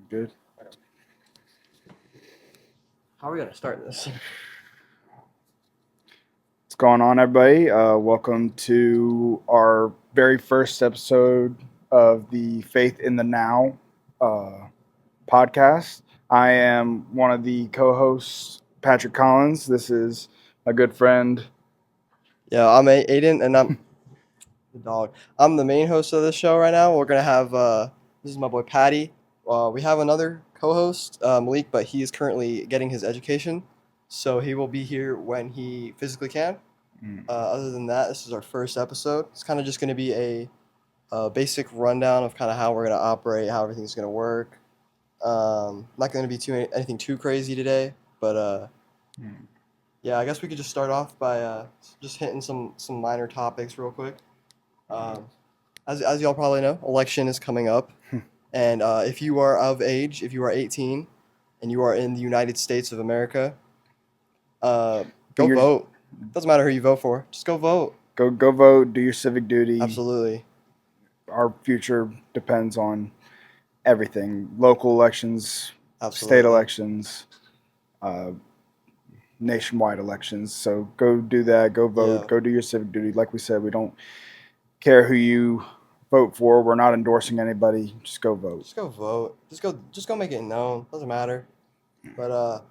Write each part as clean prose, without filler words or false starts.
Good. How are we going to start this? What's going on, everybody? Welcome to our very first episode of the Faith in the Now podcast. I am one of the co-hosts, Patrick Collins. This is my good friend. Yeah, I'm Aiden, and I'm the dog. I'm the main host of this show right now. We're going to have, this is my boy Patty. We have another co-host, Malik, but he is currently getting his education, so he will be here when he physically can. Other than that, this is our first episode. It's kind of just going to be a basic rundown of kind of how we're going to operate, how everything's going to work. Not going to be anything too crazy today, but yeah, I guess we could just start off by just hitting some minor topics real quick. As y'all probably know, election is coming up, and if you are of age, if you are 18, and you are in the United States of America, go vote. Doesn't matter who you vote for, just go vote. Go vote. Do your civic duty. Absolutely. Our future depends on everything: local elections, Absolutely. state elections, nationwide elections. So go do that. Go vote. Yeah. Go do your civic duty. Like we said, we don't care who you vote for. We're not endorsing anybody. Just go vote. Just go vote. Just go make it known. Doesn't matter. But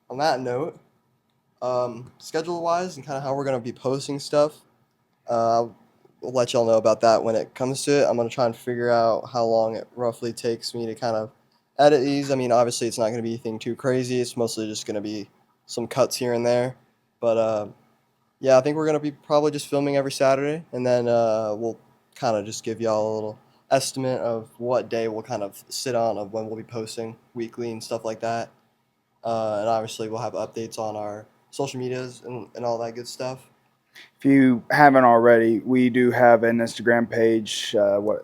on that note, schedule wise and kind of how we're gonna be posting stuff, we'll let y'all know about that when it comes to it. I'm gonna try and figure out how long it roughly takes me to kind of edit these. I mean, obviously it's not gonna be anything too crazy. It's mostly just gonna be some cuts here and there. But yeah, I think we're gonna be probably just filming every Saturday, and then we'll kind of just give y'all a little estimate of what day we'll kind of sit on of when we'll be posting weekly and stuff like that. And obviously we'll have updates on our social medias and all that good stuff. If you haven't already, we do have an Instagram page.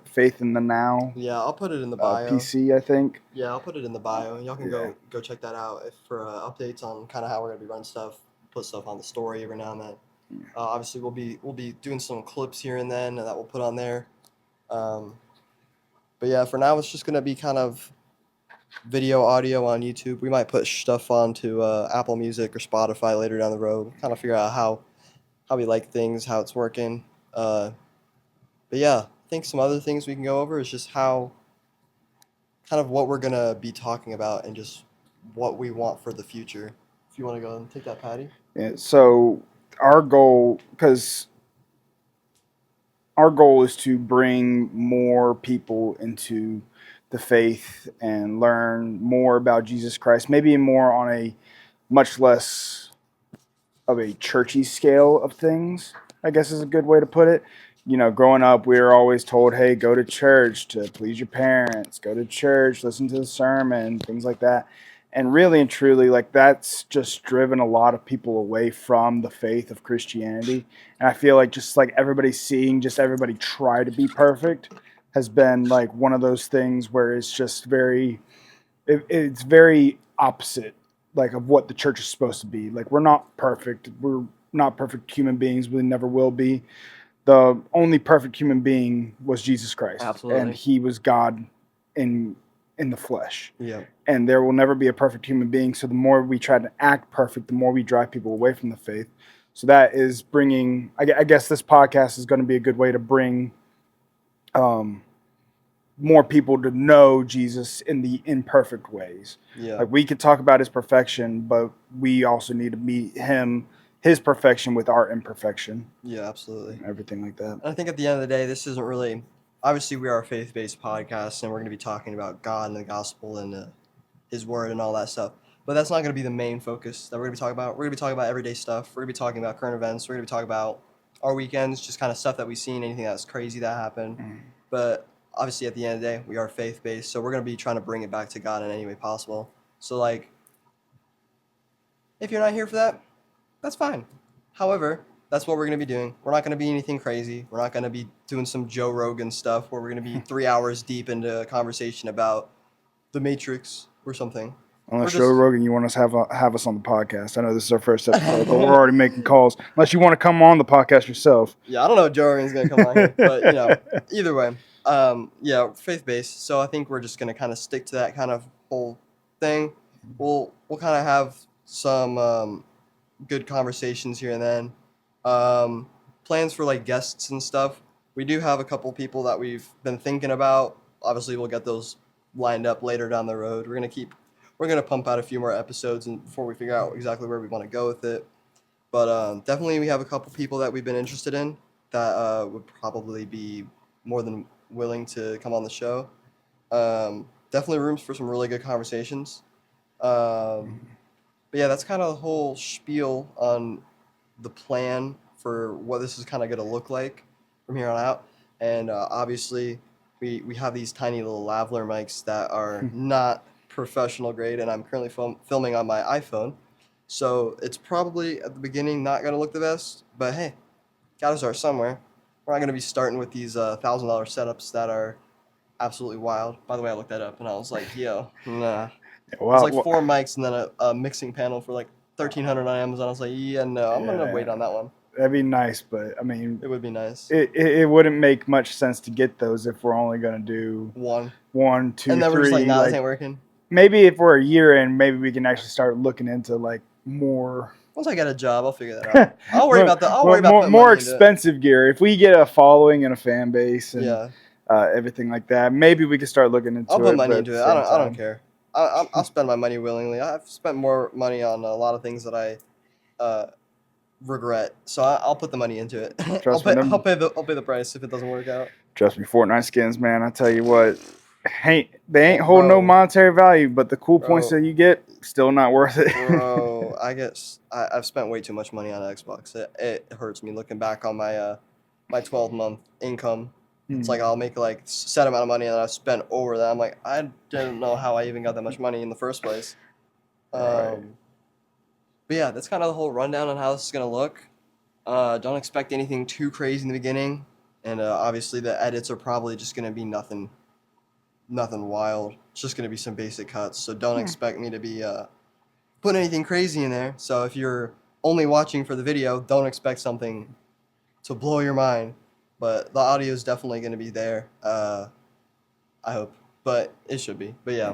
Faith in the Now. Yeah, I'll put it in the bio. PC, I think. Yeah, I'll put it in the bio. Y'all can go check that out for updates on kind of how we're gonna be running stuff. Put stuff on the story every now and then. Obviously, we'll be doing some clips here and then that we'll put on there. But yeah, for now it's just gonna be kind of video, audio on YouTube. We might put stuff onto Apple Music or Spotify later down the road. Kind of figure out how we like things, how it's working. But yeah, I think some other things we can go over is just how kind of what we're gonna be talking about and just what we want for the future. If you want to go and take that, Patty. Yeah, so our goal is to bring more people into the faith and learn more about Jesus Christ, maybe more on a much less of a churchy scale of things, I guess is a good way to put it. You know, growing up, we were always told, hey, go to church to please your parents, go to church, listen to the sermon, things like that. And really and truly, like, that's just driven a lot of people away from the faith of Christianity. And I feel like just like everybody seeing just everybody try to be perfect has been like one of those things where it's just it's very opposite, like, of what the church is supposed to be. Like, we're not perfect. We're not perfect human beings. We never will be. The only perfect human being was Jesus Christ. Absolutely. And he was God in the flesh. Yeah. And there will never be a perfect human being. So the more we try to act perfect, the more we drive people away from the faith. So that is bringing, I guess this podcast is going to be a good way to bring more people to know Jesus in the imperfect ways. Yeah. Like, we could talk about his perfection, but we also need to meet his perfection with our imperfection. Yeah, absolutely. Everything like that. And I think at the end of the day, this isn't really, obviously we are a faith-based podcast and we're going to be talking about God and the gospel and his word and all that stuff. But that's not going to be the main focus that we're going to be talking about. We're going to be talking about everyday stuff. We're going to be talking about current events. We're going to be talking about our weekends, just kind of stuff that we've seen, anything that's crazy that happened. But obviously at the end of the day, we are faith-based, so we're going to be trying to bring it back to God in any way possible. So, like, if you're not here for that, that's fine. However, that's what we're going to be doing. We're not going to be anything crazy. We're not going to be doing some Joe Rogan stuff where we're going to be 3 hours deep into a conversation about the Matrix or something. Unless Joe Rogan, you want us to have us on the podcast. I know this is our first episode, but we're already making calls. Unless you want to come on the podcast yourself. Yeah, I don't know if Joe Rogan's going to come on here, but, you know, either way. Yeah, faith-based. So I think we're just going to kind of stick to that kind of whole thing. We'll kind of have some good conversations here and then. Plans for like guests and stuff. We do have a couple people that we've been thinking about. Obviously, we'll get those lined up later down the road. We're gonna pump out a few more episodes and before we figure out exactly where we want to go with it. But definitely, we have a couple people that we've been interested in that would probably be more than willing to come on the show. Definitely rooms for some really good conversations. But yeah, that's kind of the whole spiel on the plan for what this is kind of going to look like from here on out. And obviously, we have these tiny little lavalier mics that are not professional grade, and I'm currently filming on my iPhone. So it's probably at the beginning not going to look the best, but hey, gotta start somewhere. We're not going to be starting with these $1,000 setups that are absolutely wild. By the way, I looked that up and I was like, yo, nah. Well, It's like 4 mics and then a mixing panel for like $1,300 on Amazon. I was like, yeah, no, I'm gonna wait on that one. That'd be nice, but I mean, It would be nice. it wouldn't make much sense to get those if we're only gonna do One, 2, and then we're 3. just like, nah, like, this ain't working. maybe if we're a year in, maybe we can actually start looking into like more. Once I get a job, I'll figure that out. I'll worry about putting more money into it. expensive gear. If we get a following and a fan base and Yeah, everything like that, maybe we could start looking into it. I'll put money but into at it. the I same don't time- care. I'll spend my money willingly. I've spent more money on a lot of things that I regret. So I'll put the money into it. Trust me, I'll pay the price if it doesn't work out. Trust me, Fortnite skins, man. I tell you what, they ain't holding no Bro. monetary value, but the cool points Bro. that you get, still not worth it. Bro, I've spent way too much money on Xbox. It hurts me looking back on my 12-month income. It's like I'll make like set amount of money and then I spend over that. I'm like, I didn't know how I even got that much money in the first place. Right. But yeah, that's kind of the whole rundown on how this is gonna look. Don't expect anything too crazy in the beginning, and obviously the edits are probably just gonna be nothing wild. It's just gonna be some basic cuts. So don't expect me to be putting anything crazy in there. So if you're only watching for the video, don't expect something to blow your mind. But the audio is definitely gonna be there. I hope, but it should be. But yeah.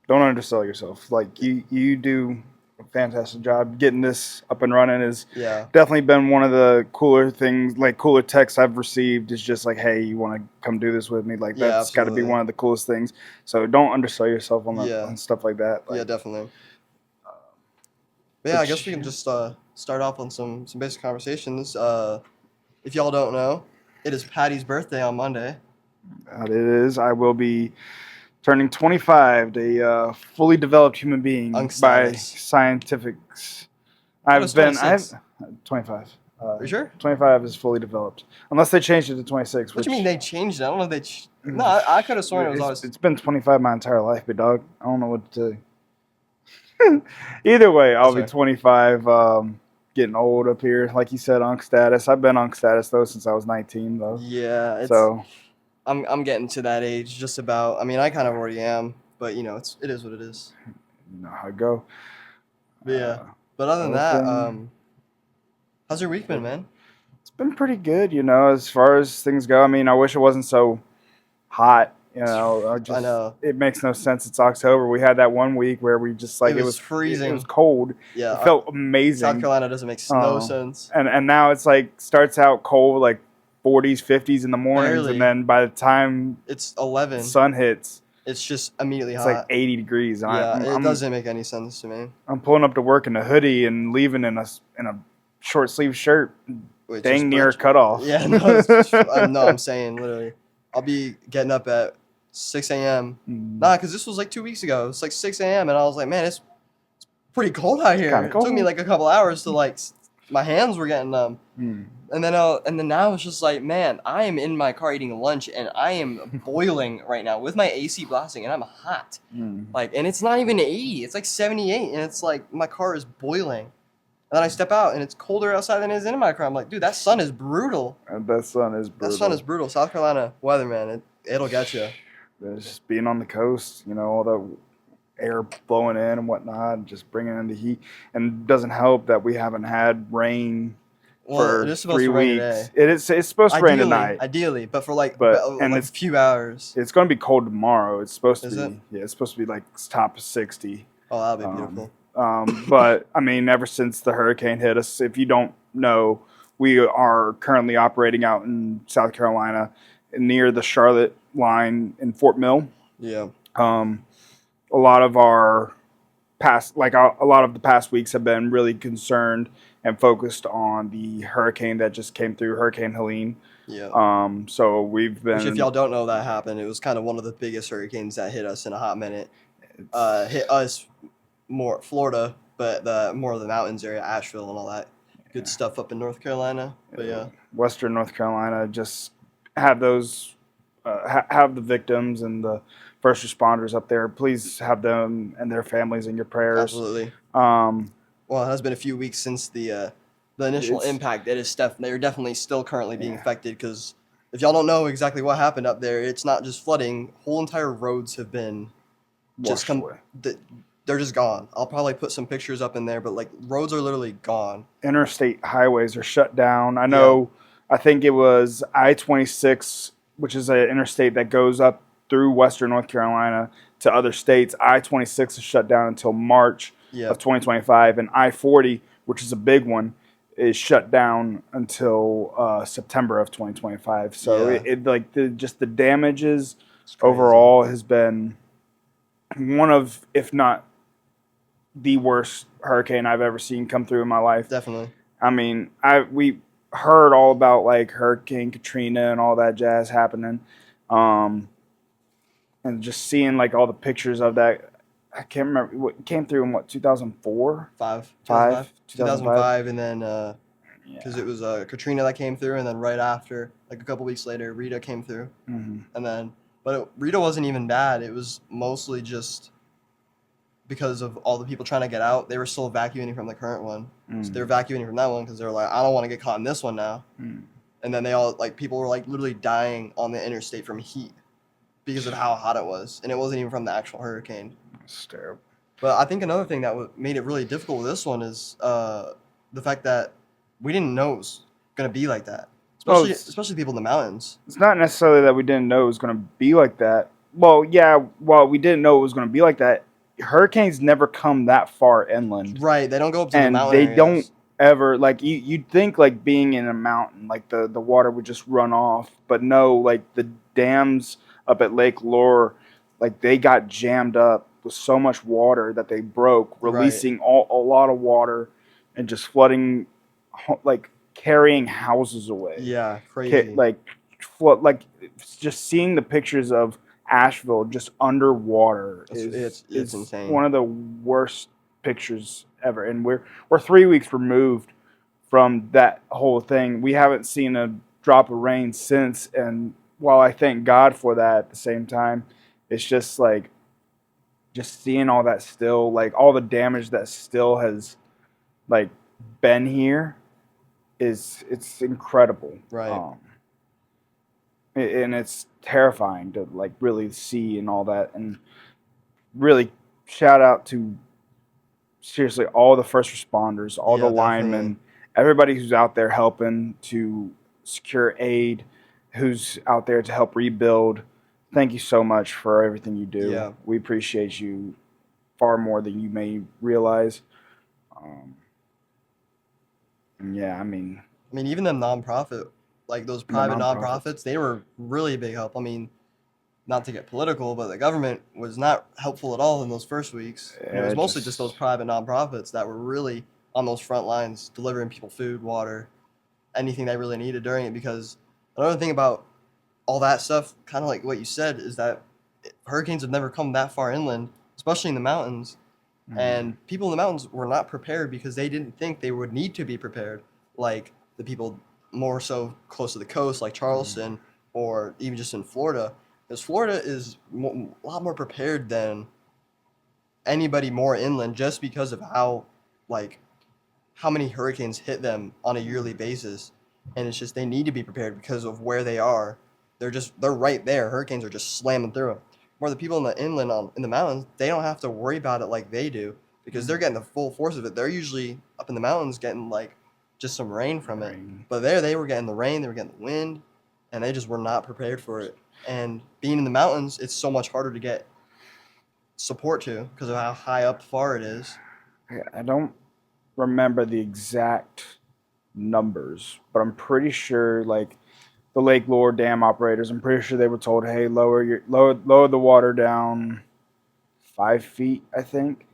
Don't undersell yourself. Like you do a fantastic job getting this up and running. Is Yeah. definitely been one of the cooler things, like cooler texts I've received. Is just like, hey, you want to come do this with me? Like Yeah, that's got to be absolutely. one of the coolest things. So don't undersell yourself on Yeah. on stuff like that. Like, Yeah, definitely. But yeah, I guess we can just start off on some basic conversations. If y'all don't know, it is Patty's birthday on Monday. it is. I will be turning 25, a fully developed human being by Status. scientifics. Thought it was 26. 25. Are you sure? 25 is fully developed, unless they changed it to 26. What do you mean they changed it? I don't know if they. No, I could have sworn it was always. It's been 25 my entire life, big dog. I don't know what to tell you. Either way, I'll be 25. Getting old up here, like you said, Unc status. I've been Unc status though since I was 19 though. Yeah, So I'm getting to that age, just about. I mean, I kind of already am, but you know, it is what it is. you know how I go. But yeah. But other than that, how's your week been, man? It's been pretty good, you know, as far as things go. I mean, I wish it wasn't so hot. You know, I know. It makes no sense. It's October. We had that one week where we just like it was freezing. It was cold. Yeah, it felt amazing. South Carolina doesn't make no sense. And now it's like starts out cold, like 40s, 50s in the mornings, Barely. and then by the time it's 11, the sun hits, it's just immediately it's hot. like 80 degrees. Yeah, it doesn't make any sense to me. I'm pulling up to work in a hoodie and leaving in a short sleeve shirt, dang near cut off. Yeah, no, I'm saying literally, I'll be getting up at 6 a.m. Nah, because this was like 2 weeks ago. It's like 6 a.m. and I was like, man, it's pretty cold out here. Kinda cold. It took me like a couple hours to like, my hands were getting numb. And then now it's just like, man, I am in my car eating lunch and I am boiling right now with my AC blasting and I'm hot. Like, and it's not even 80, it's like 78 and it's like my car is boiling. And then I step out and it's colder outside than it is in my car. I'm like, dude, that sun is brutal. That sun is brutal. That sun is brutal. South Carolina weather, man, it'll get you. It's just being on the coast, you know, all the air blowing in and whatnot, and just bringing in the heat. And it doesn't help that we haven't had rain Well, it for is supposed three to rain weeks. today. It's supposed to rain tonight, Ideally, but for and like a few hours. it's going to be cold tomorrow. It's supposed to Is it? be it's supposed to be like top of 60. Oh, that'll be Um, beautiful. but I mean, ever since the hurricane hit us, if you don't know, we are currently operating out in South Carolina near the Charlotte line in Fort Mill. Yeah. A lot of our a lot of the past weeks have been really concerned and focused on the hurricane that just came through, Hurricane Helene. Yeah. So we've Which, if been y'all don't know, that happened. It was kind of one of the biggest hurricanes that hit us in a hot minute. Hit us more Florida, but more of the mountains area, Asheville and all that good stuff up in North Carolina. But yeah, Western North Carolina just have those have the victims and the first responders up there. Please have them and their families in your prayers. absolutely. Um, Well, it has been a few weeks since the initial impact. They're definitely still currently being affected, because if y'all don't know exactly what happened up there, it's not just flooding. Whole entire roads have been just washed away. They're just gone. I'll probably put some pictures up in there, but like roads are literally gone. Interstate highways are shut down. I know. I think it was I-26, which is an interstate that goes up through Western North Carolina to other states. I-26 is shut down until March of 2025, and I-40, which is a big one, is shut down until September of 2025. So just the damages overall has been one of, if not the worst hurricane I've ever seen come through in my life. Definitely. I mean, we heard all about like Hurricane Katrina and all that jazz happening, and just seeing like all the pictures of that. I can't remember what came through in 2004, 2005, and then because yeah. it was Katrina that came through, and then right after, like a couple weeks later, Rita came through, Mm-hmm. and then Rita wasn't even bad. It was mostly just because of all the people trying to get out. They were still evacuating from the current one, so they were evacuating from that one because they were like, I don't want to get caught in this one now. And then people were like literally dying on the interstate from heat because of how hot it was, and it wasn't even from the actual hurricane. It's terrible. But I think another thing that made it really difficult with this one is the fact that we didn't know it was gonna be like that, especially people in the mountains. It's not necessarily that we didn't know it was going to be like that. Well, yeah, we didn't know it was going to be like that. Hurricanes never come that far inland, Right? They don't go up to the and mountain they areas. don't ever like you'd think like being in a mountain, like the water would just run off, but no, like the dams up at Lake Lure, like they got jammed up with so much water that they broke, releasing a lot of water and just flooding, like carrying houses away. Yeah, crazy. Like just seeing the pictures of Asheville just underwater It's insane. one of the worst pictures ever. And we're 3 weeks removed from that whole thing. We haven't seen a drop of rain since, and while I thank God for that, at the same time, it's just like just seeing all that still, like all the damage that still has like been here it's incredible. Right. And it's terrifying to like really see and all that, and really shout out to seriously all the first responders, all the linemen, everybody who's out there helping to secure aid, who's out there to help rebuild. Thank you so much for everything you do. Yeah. We appreciate you far more than you may realize. Yeah, I mean, even them nonprofit, like those private nonprofits, they were really a big help. I mean, not to get political, but the government was not helpful at all in those first weeks. And it was mostly just those private nonprofits that were really on those front lines, delivering people food, water, anything they really needed during it. Because another thing about all that stuff, kind of like what you said, is that hurricanes have never come that far inland, especially in the mountains. And people in the mountains were not prepared because they didn't think they would need to be prepared, like the people more so close to the coast, like Charleston, or even just in Florida. Because Florida is a lot more prepared than anybody more inland, just because of how many hurricanes hit them on a yearly basis. And it's just they need to be prepared because of where they are. They're right there. Hurricanes are just slamming through them. Where the people in the inland in the mountains, they don't have to worry about it like they do, because they're getting the full force of it. They're usually up in the mountains getting like just some rain from it. Rain. But there they were getting the rain, they were getting the wind, and they just were not prepared for it. And being in the mountains, it's so much harder to get support to because of how high up far it is. I don't remember the exact numbers, but I'm pretty sure like the Lake Lure Dam operators, I'm pretty sure they were told, "Hey, lower the water down 5 feet," I think,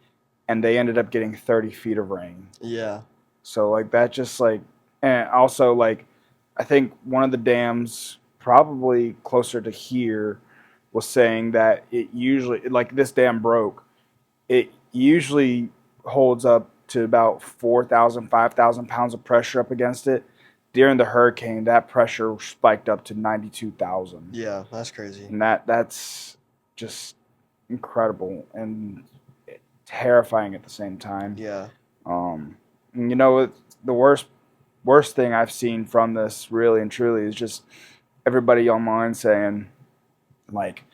and they ended up getting 30 feet of rain. Yeah. So like that just like, and also like I think one of the dams probably closer to here was saying that it usually, like this dam broke, it usually holds up to about 4,000, 5,000 pounds of pressure up against it. During the hurricane, that pressure spiked up to 92,000. Yeah, that's crazy. And that's just incredible and terrifying at the same time. Yeah. And you know, the worst thing I've seen from this really and truly is just everybody online saying like,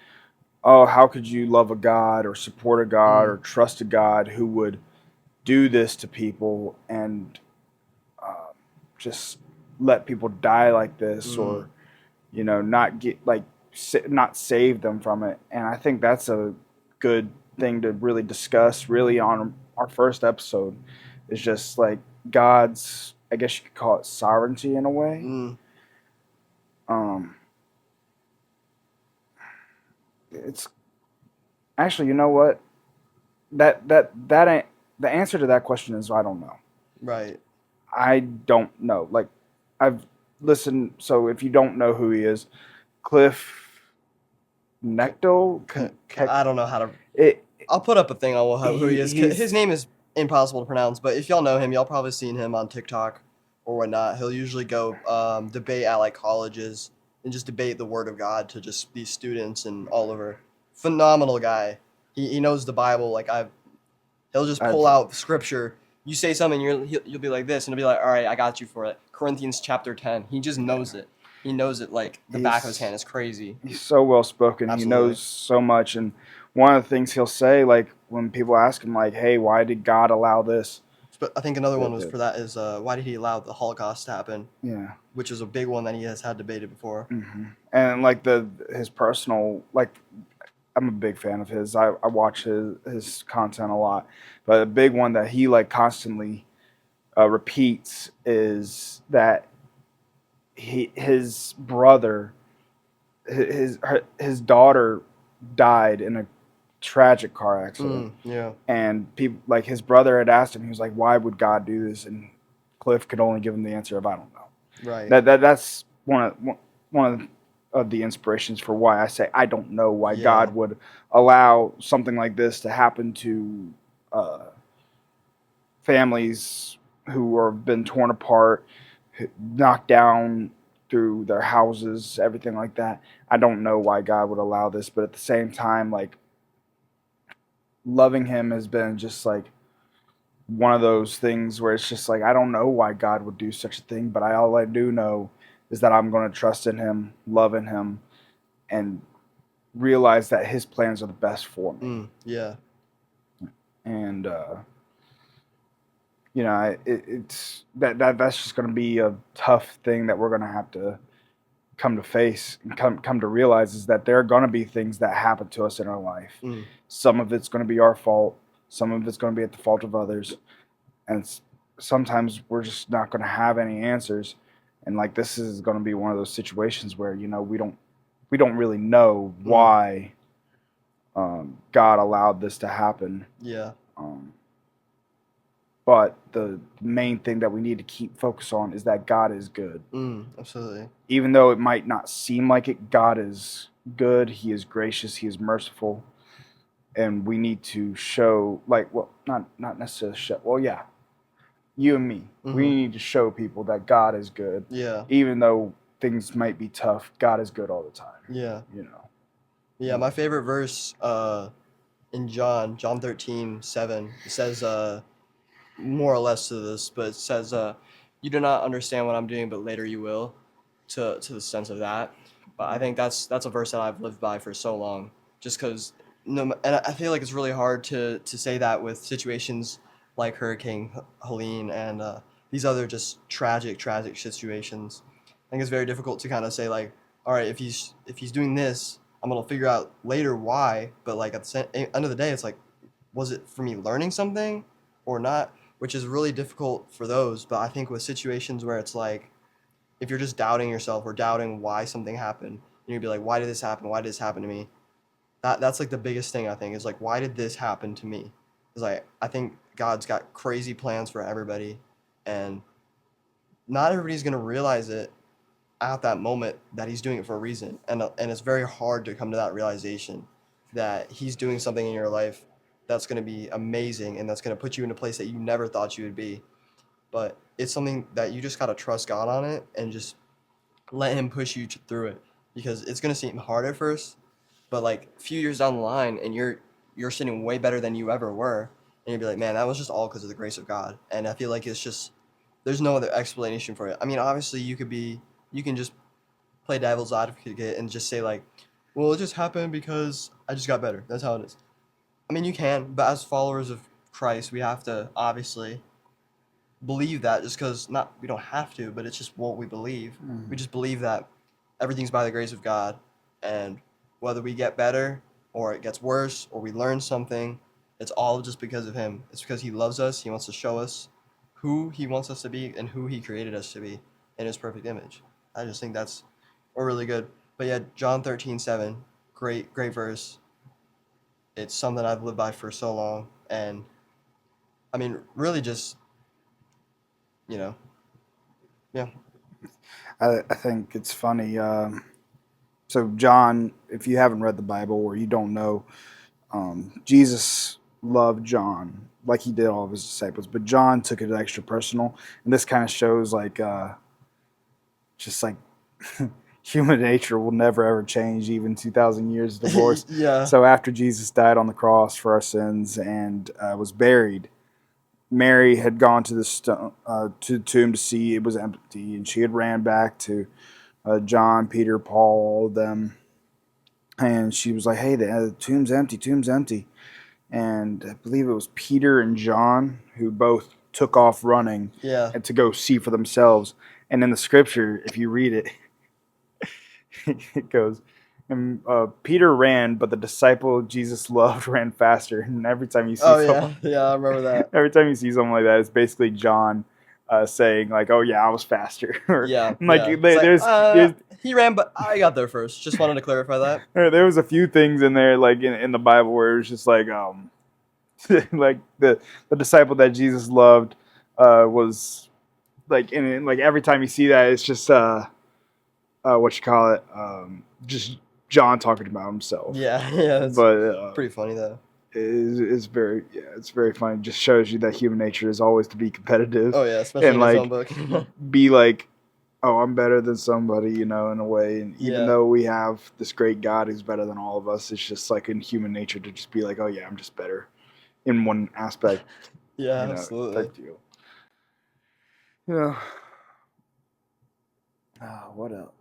"Oh, how could you love a God or support a God or trust a God who would do this to people and just let people die like this, or you know, not get like not save them from it?" And I think that's a good thing to really discuss really on our first episode, is just like God's, I guess you could call it sovereignty in a way. It's actually, you know what, that ain't the answer to that question is I don't know. Right. I don't know. Like, I've listened. So if you don't know who he is, Cliff Necto. I don't know how to. It. I'll put up a thing on who he is. He's- His name is impossible to pronounce, but if y'all know him, y'all probably seen him on TikTok or whatnot. He'll usually go debate at like colleges and just debate the Word of God to just these students and all over. Phenomenal guy. He knows the Bible. Like he'll just pull out scripture. You say something, you'll be like this, and he'll be like, "All right, I got you for it." Corinthians chapter 10. He just knows it. He knows it like the back of his hand. It's crazy. He's so well spoken. He knows so much, and one of the things he'll say, like when people ask him, like, "Hey, why did God allow this?" But I think another one was for that is why did he allow the Holocaust to happen? Yeah, which is a big one that he has had debated before. And like his personal, like, I'm a big fan of his. I watch his content a lot, but a big one that he like constantly repeats is that his brother, his daughter died in a tragic car accident. Yeah. And people, like his brother had asked him, he was like, "Why would God do this?" And Cliff could only give him the answer of, "I don't know." Right. That's one of the inspirations for why I say I don't know why God would allow something like this to happen to families who have been torn apart, knocked down through their houses, everything like that. I don't know why God would allow this, but at the same time, like, loving him has been just like one of those things where it's just like I don't know why God would do such a thing, but all I do know is that I'm going to trust in him, love in him, and realize that his plans are the best for me. Yeah. And you know, it's that's just going to be a tough thing that we're going to have to come to face and come to realize, is that there are going to be things that happen to us in our life. Some of it's going to be our fault. Some of it's going to be at the fault of others. And sometimes we're just not going to have any answers. And like, this is going to be one of those situations where, you know, we don't really know why God allowed this to happen. Yeah. But the main thing that we need to keep focus on is that God is good. Absolutely. Even though it might not seem like it, God is good. He is gracious. He is merciful. And we need to show, like, well, not necessarily show. Well, yeah, you and me. We need to show people that God is good. Yeah. Even though things might be tough, God is good all the time. Yeah. You know. Yeah, my favorite verse in John 13:7, it says more or less to this, but it says, "You do not understand what I'm doing, but later you will," to the sense of that. But I think that's a verse that I've lived by for so long, just because. And I feel like it's really hard to say that with situations like Hurricane Helene and these other just tragic situations. I think it's very difficult to kind of say like, all right, if he's doing this, I'm gonna figure out later why. But like at the end of the day, it's like, was it for me learning something or not? Which is really difficult for those. But I think with situations where it's like, if you're just doubting yourself or doubting why something happened, and you'd be like, why did this happen? Why did this happen to me? That's like the biggest thing I think is like, why did this happen to me? It's like I think God's got crazy plans for everybody, and not everybody's gonna realize it at that moment that he's doing it for a reason, and it's very hard to come to that realization that he's doing something in your life that's gonna be amazing and that's gonna put you in a place that you never thought you would be. But it's something that you just gotta trust God on it and just let him push you through it, because it's gonna seem hard at first, but like a few years down the line and you're sitting way better than you ever were, and you'd be like, man, that was just all because of the grace of God. And I feel like it's just, there's no other explanation for it. I mean, obviously you can just play devil's advocate and just say like, well, it just happened because I just got better, that's how it is. I mean, you can, but as followers of Christ, we have to obviously believe that, just because, not, we don't have to, but it's just what we believe. We just believe that everything's by the grace of God, and whether we get better or it gets worse or we learn something, it's all just because of him. It's because he loves us. He wants to show us who he wants us to be and who he created us to be in his perfect image. I just think that's really good. But yeah, John 13:7, great verse. It's something I've lived by for so long, and I mean, really just, you know, yeah. I think it's funny. So John, if you haven't read the Bible or you don't know, Jesus loved John like he did all of his disciples, but John took it extra personal, and this kind of shows like just like human nature will never ever change, even 2,000 years of divorce. Yeah. So after Jesus died on the cross for our sins and was buried, Mary had gone to the to the tomb to see it was empty, and she had ran back to John, Peter, Paul, all of them, and she was like, "Hey, the tomb's empty. Tomb's empty." And I believe it was Peter and John who both took off running Yeah. and to go see for themselves. And in the scripture, if you read it, it goes, and Peter ran, but the disciple Jesus loved ran faster. And every time you see Oh someone, yeah, yeah, I remember that. every time you see something like that, it's basically John saying like, "Oh yeah, I was faster." Or Yeah, like yeah. It's like, there's he ran, but I got there first. Just wanted to clarify that. there was a few things in there like in the Bible where it was just like like the disciple that Jesus loved was like in like every time you see that it's just what you call it just John talking about himself. Yeah, yeah. It's But pretty funny though. it's very it's very funny. It just shows you that human nature is always to be competitive Oh yeah, especially and in his like own book. be like, oh, I'm better than somebody, you know, in a way. And even Yeah. though we have this great God who's better than all of us, it's just like in human nature to just be like, oh yeah, I'm just better in one aspect, Yeah, you know, absolutely. type deal. Yeah. What else?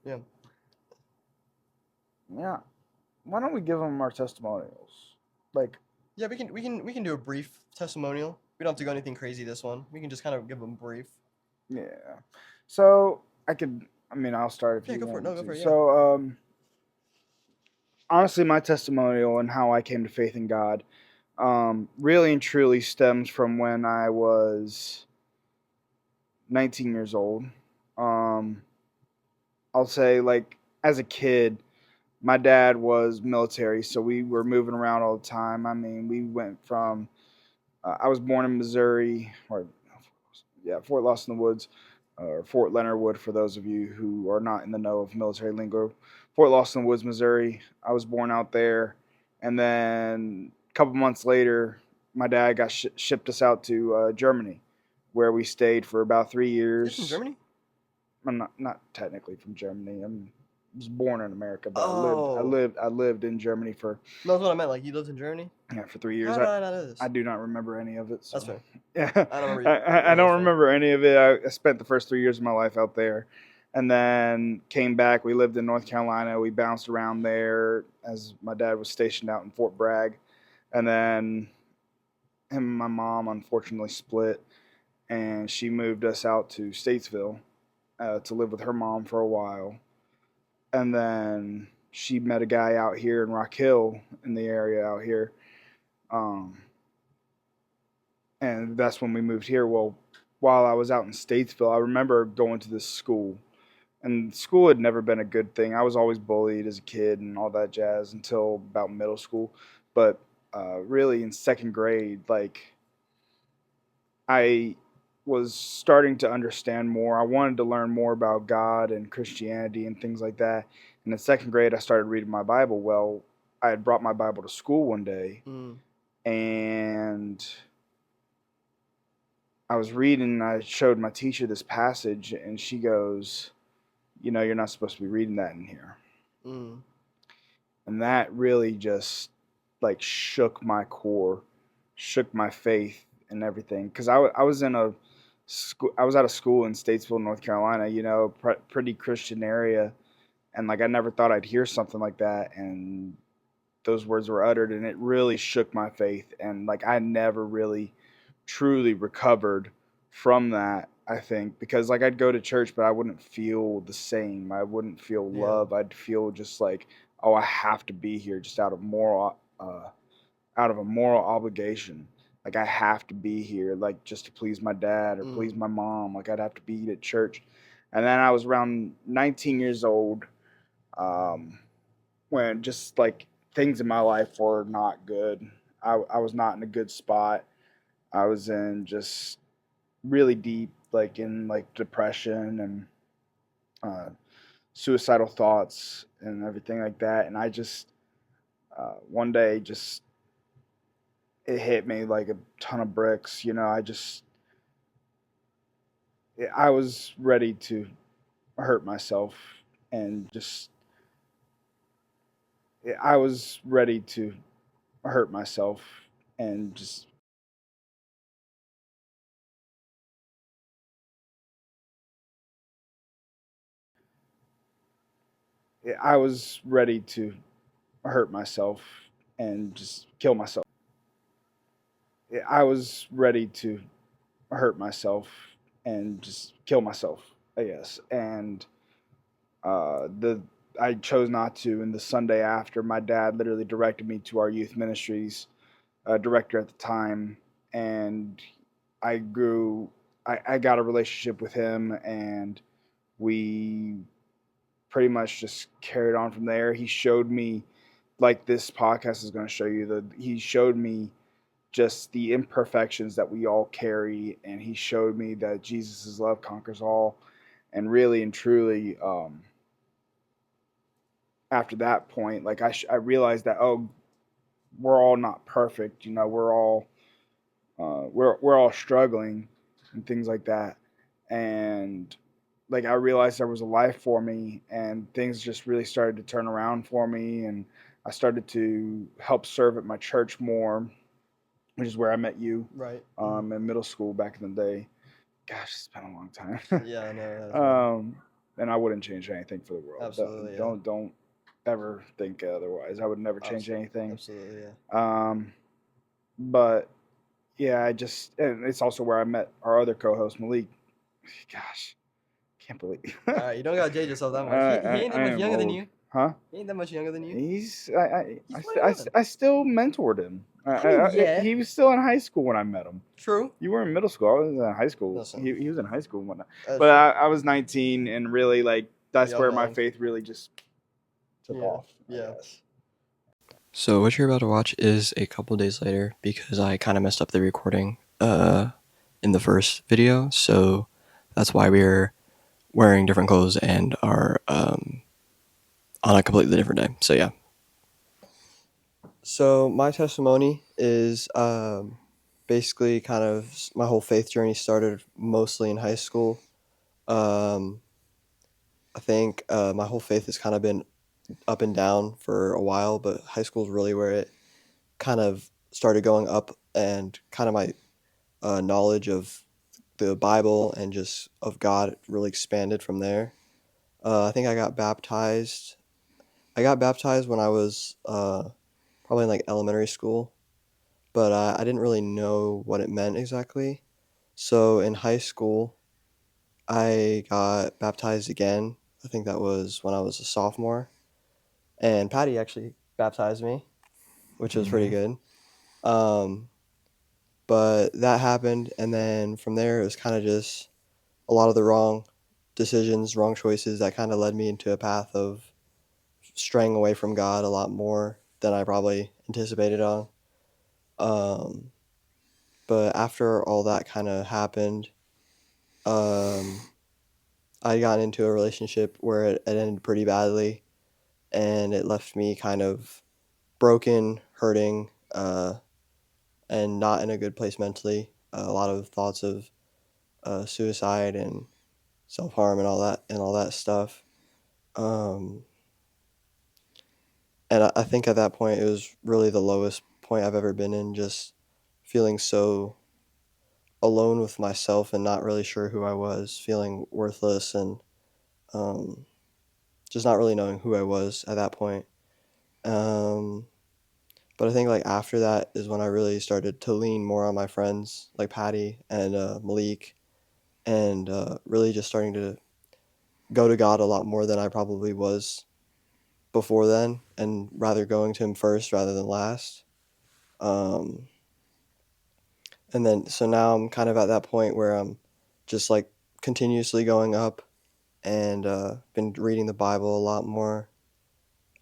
Yeah. Yeah. Why don't we give them our testimonials? Like, Yeah, we can do a brief testimonial. We don't have to go anything crazy this one. We can just kind of give them brief. yeah. So I could. I mean, I'll start if Yeah, you go for it. want No, me go to. for it. Yeah. So, honestly, my testimonial and how I came to faith in God, really and truly stems from when I was 19 years old. Um, I'll say, like, as a kid, my dad was military, so we were moving around all the time. I mean, we went from, I was born in Missouri, or yeah, Fort Lost in the Woods, or Fort Leonard Wood for those of you who are not in the know of military lingo. Fort Lost in the Woods, Missouri. I was born out there, and then a couple months later, my dad got shipped us out to Germany, where we stayed for about 3 You're from years. Germany? I'm not technically from Germany. I was born in America, but Oh, I lived in Germany for no, that's what I meant. Like, you lived in Germany? yeah, for 3 years. How did I not know I this? do not remember any of it. That's So fair. yeah, I don't remember you. I No, that's don't fair. remember any of it. I spent the first 3 years of my life out there, and then came back. We lived in North Carolina. We bounced around there as my dad was stationed out in Fort Bragg, and then him and my mom unfortunately split. and she moved us out to Statesville to live with her mom for a while. And then she met a guy out here in Rock Hill in the area out here. Um, and that's when we moved here. Well, while I was out in Statesville, I remember going to this school, and school had never been a good thing. I was always bullied as a kid and all that jazz until about middle school. But really, in second grade, like I was starting to understand more. I wanted to learn more about God and Christianity and things like that. And in second grade, I started reading my Bible. Well, I had brought my Bible to school one day, and I was reading, and I showed my teacher this passage, and she goes, "You know, you're not supposed to be reading that in here." And that really just like shook my core, shook my faith and everything. Because I was in a school, I was at a school in Statesville, North Carolina, you know, pretty Christian area. And like I never thought I'd hear something like that. And those words were uttered, and it really shook my faith. And like I never really truly recovered from that. I think because like I'd go to church, but I wouldn't feel the same. I wouldn't feel love. I'd feel just like, oh, I have to be here, just out of a moral obligation. Like I have to be here, like just to please my dad or please my mom. Like I'd have to be at church. And then I was around 19 years old, um, when just like things in my life were not good. I was not in a good spot. I was in just really deep, like in like depression and suicidal thoughts and everything like that. And I just one day just it hit me like a ton of bricks. You know, I was ready to hurt myself and just I was ready to hurt myself and just I was ready to hurt myself and just kill myself. I was ready to hurt myself and just kill myself, I guess. And the I chose not to. And the Sunday after, my dad literally directed me to our youth ministries director at the time, and I grew. I got a relationship with him, and we pretty much just carried on from there. He showed me, like this podcast is going to show you, he showed me just the imperfections that we all carry, and he showed me that Jesus' love conquers all. And really and truly, after that point, like I realized that, oh, we're all not perfect. You know, we're all struggling and things like that. And like I realized there was a life for me, and things just really started to turn around for me. And I started to help serve at my church more, which is where I met you. Right. In middle school back in the day. Gosh, it's been a long time. Yeah, I know. And I wouldn't change anything for the world. Absolutely, yeah. Don't ever think otherwise. I would never change anything. Absolutely, yeah. But yeah, and it's also where I met our other co-host Malik. Gosh, can't believe. You don't gotta date yourself that much. He ain't that much younger than you. Huh? He ain't that much younger than you. He's He's I still mentored him. yeah. He was still in high school when I met him. True. You were in middle school. I was in high school. Listen. He was in high school and whatnot. But I was 19, and really like that's Young where my man. faith really just took off. I Yeah. guess. So what you're about to watch is a couple days later because I kind of messed up the recording in the first video, so that's why we're wearing different clothes and are on a completely different day. So yeah. So my testimony is basically kind of my whole faith journey started mostly in high school. I think my whole faith has kind of been up and down for a while, but high school is really where it kind of started going up, and kind of my knowledge of the Bible and just of God really expanded from there. I think I got baptized. I got baptized when I was probably in like elementary school, but I didn't really know what it meant exactly. So in high school, I got baptized again. I think that was when I was a sophomore. And Patty actually baptized me, which was pretty good. Um, but that happened, and then from there, it was kind of just a lot of the wrong decisions, wrong choices that kind of led me into a path of straying away from God a lot more than I probably anticipated on. Um, but after all that kind of happened, um, I got into a relationship where it ended pretty badly, and it left me kind of broken, hurting, and not in a good place mentally. A lot of thoughts of suicide and self harm and all that stuff. Um, and I think at that point it was really the lowest point I've ever been in. Just feeling so alone with myself and not really sure who I was, feeling worthless and um, just not really knowing who I was at that point. Um, but I think like after that is when I really started to lean more on my friends like Patty and Malik, and really just starting to go to God a lot more than I probably was before then, and rather going to Him first rather than last. Um, and then so now I'm kind of at that point where I'm just like continuously going up, and been reading the Bible a lot more,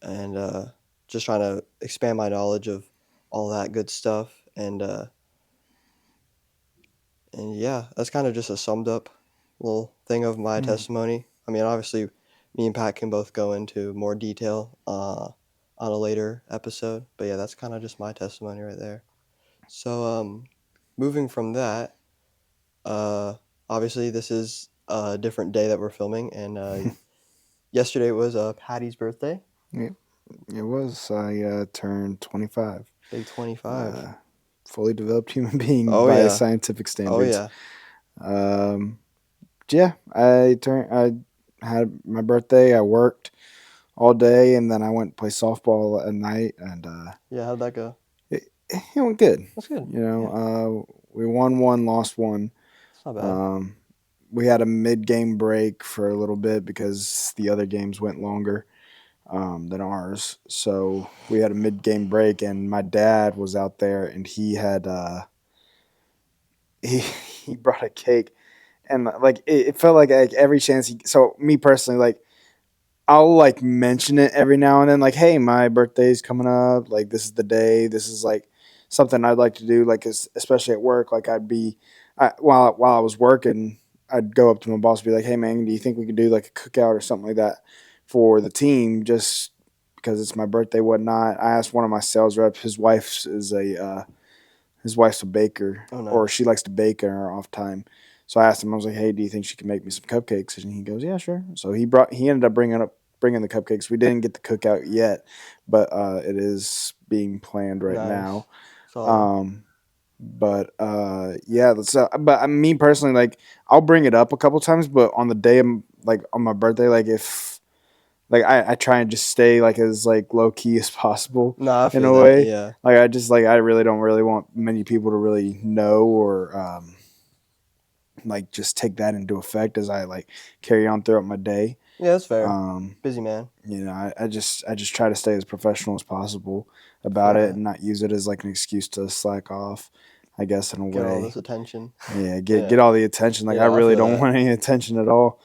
and just trying to expand my knowledge of all that good stuff. And yeah, that's kind of just a summed up little thing of my testimony. I mean, obviously, me and Pat can both go into more detail on a later episode, but yeah, that's kind of just my testimony right there. So, moving from that, uh, obviously, this is a different day that we're filming, and yesterday was Patty's birthday. Yeah, it was. I turned 25. Big 25. Fully developed human being Oh by yeah. scientific Oh standards. yeah. Um, yeah, I had my birthday. I worked all day, and then I went to play softball at night, and Yeah, how'd that go? it went good. That's good. You know, Yeah. we won one, lost one. It's not bad. We had a mid-game break for a little bit because the other games went longer than ours. So we had a mid-game break, and my dad was out there, and he had he he brought a cake, and like it felt like every chance he. So me personally, like I'll like mention it every now and then, like, hey, my birthday's coming up. Like this is the day. This is like something I'd like to do. Like especially at work, like while I was working, I'd go up to my boss and be like, hey man, do you think we could do like a cookout or something like that for the team? Just because it's my birthday, whatnot. I asked one of my sales reps. His wife's a baker, Oh, or nice. she likes to bake in her off time. So I asked him, I was like, "Hey, do you think she can make me some cupcakes?" And he goes, "Yeah, sure." So he ended up bringing the cupcakes. We didn't get the cookout yet, but it is being planned right Nice. now. Solid. Yeah. So, but me personally, like I'll bring it up a couple times, but on the day, like on my birthday, like if like I try and just stay like as like low key as possible No, I in feel a that. way. Yeah. Like I just like I really don't really want many people to really know or like just take that into effect as I like carry on throughout my day. Yeah, that's fair. Um, Busy man. you know, I just try to stay as professional as possible about Feel it that. and not use it as like an excuse to slack off, I guess, in a Get all way. this attention. Yeah, Yeah. get all the attention. Like I Yeah, I really feel don't that. want any attention at all.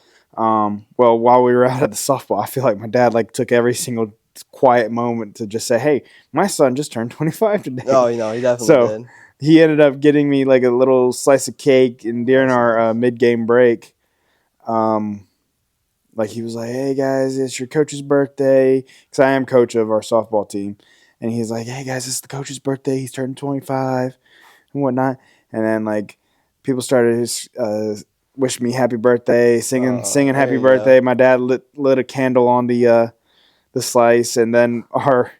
Well, while we were out at the softball, I feel like my dad like took every single quiet moment to just say, "Hey, my son just turned 25 today." Oh, you know, he definitely So did. he ended up getting me like a little slice of cake, and during That's our nice. mid-game break, like he was like, "Hey guys, it's your coach's birthday," because I am coach of our softball team, and he's like, "Hey guys, it's the coach's birthday. He's turning 25 and whatnot." And then like people started wishing me happy birthday, singing There happy you go. birthday. My dad lit a candle on the slice, and then our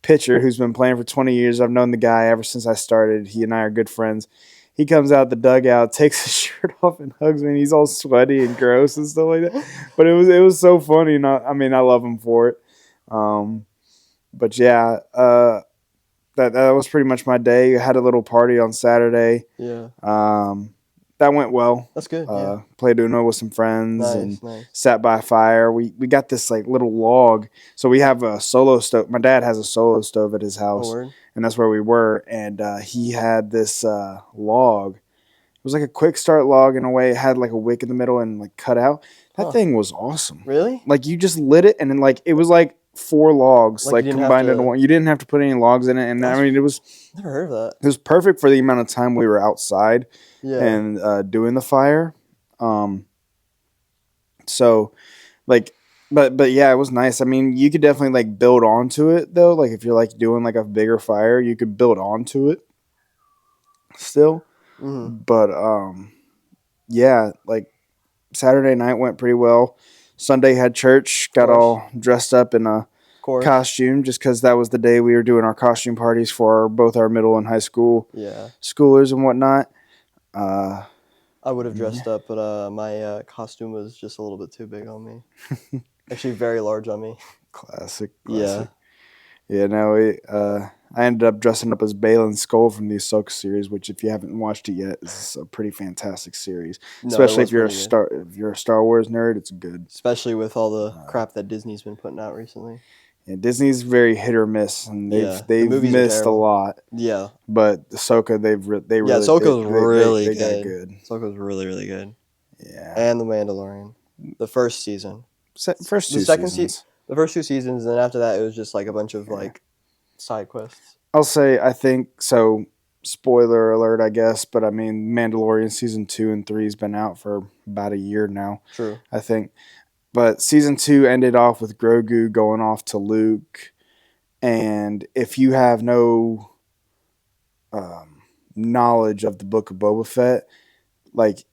pitcher, who's been playing for 20 years, I've known the guy ever since I started. He and I are good friends. He comes out the dugout, takes his shirt off, and hugs me. And he's all sweaty and gross and stuff like that. But it was so funny. And I mean, I love him for it. Um, but yeah, that was pretty much my day. I had a little party on Saturday. Yeah. Um, that went well. That's good. Yeah. Played Uno with some friends and Nice. sat by a fire. We got this like little log. So we have a solo stove. My dad has a solo stove at his Oh, house, word. and that's where we were. And he had this log. It was like a quick start log in a way. It had like a wick in the middle and like cut out. That Huh. thing was awesome. Really? Like you just lit it and then like it was like 4 logs Like, you like didn't have combined to- into one. You didn't have to put any logs in it, and That's- I mean it was Never heard of that. perfect for the amount of time we were outside Yeah. and doing the fire. So like but yeah, it was nice. I mean, you could definitely like build onto it though. Like if you're like doing like a bigger fire, you could build onto it still. Mm-hmm. But yeah, like Saturday night went pretty well. Sunday had church, got course. all dressed up in a Of course. costume just because that was the day we were doing our costume parties for both our middle and high school Yeah. schoolers and whatnot. I would have dressed up, but my costume was just a little bit too big on me. Actually, very large on me. Classic. Yeah. Yeah, no, I ended up dressing up as Balin Skull from the Ahsoka series, which if you haven't watched it yet, is a pretty fantastic series. No, it Especially was if you're pretty a Star Wars nerd, it's good. Especially with all the crap that Disney's been putting out recently. Yeah, Disney's very hit or miss, and Yeah, the they've movies are missed a terrible. lot. Yeah. But Ahsoka, they really Ahsoka's really they good. got good. Ahsoka's really, really good. Yeah, And The Mandalorian. The first season. first two the second seasons. The first 2 seasons, and then after that, it was just like a bunch of like side quests. I'll say I think so. Spoiler alert, I guess, but I mean, Mandalorian season 2 and 3 has been out for about a year now. True. I think. But season 2 ended off with Grogu going off to Luke. And if you have no knowledge of the Book of Boba Fett, like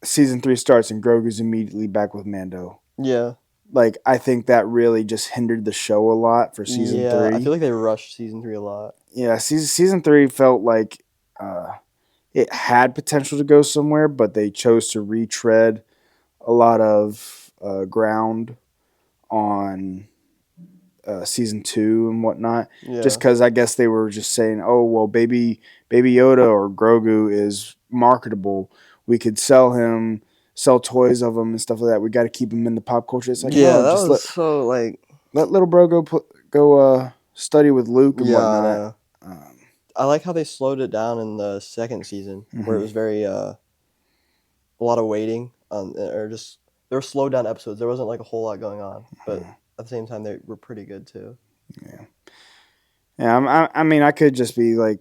season 3 starts and Grogu's immediately back with Mando. Yeah. Like I think that really just hindered the show a lot for season 3. I feel like they rushed season 3 a lot. Yeah, season 3 felt like it had potential to go somewhere, but they chose to retread a lot of ground on season 2 and whatnot. Yeah. Just because I guess they were just saying, oh well, baby Yoda or Grogu is marketable. We could sell toys of him and stuff like that. We got to keep him in the pop culture. It's like, yeah, no, that just was so like. let little bro go study with Luke and Yeah, whatnot. I know. I like how they slowed it down in the second season, where it was very a lot of waiting or just there were slowed down episodes. There wasn't like a whole lot going on, but at the same time they were pretty good too. Yeah. I mean, I could just be like,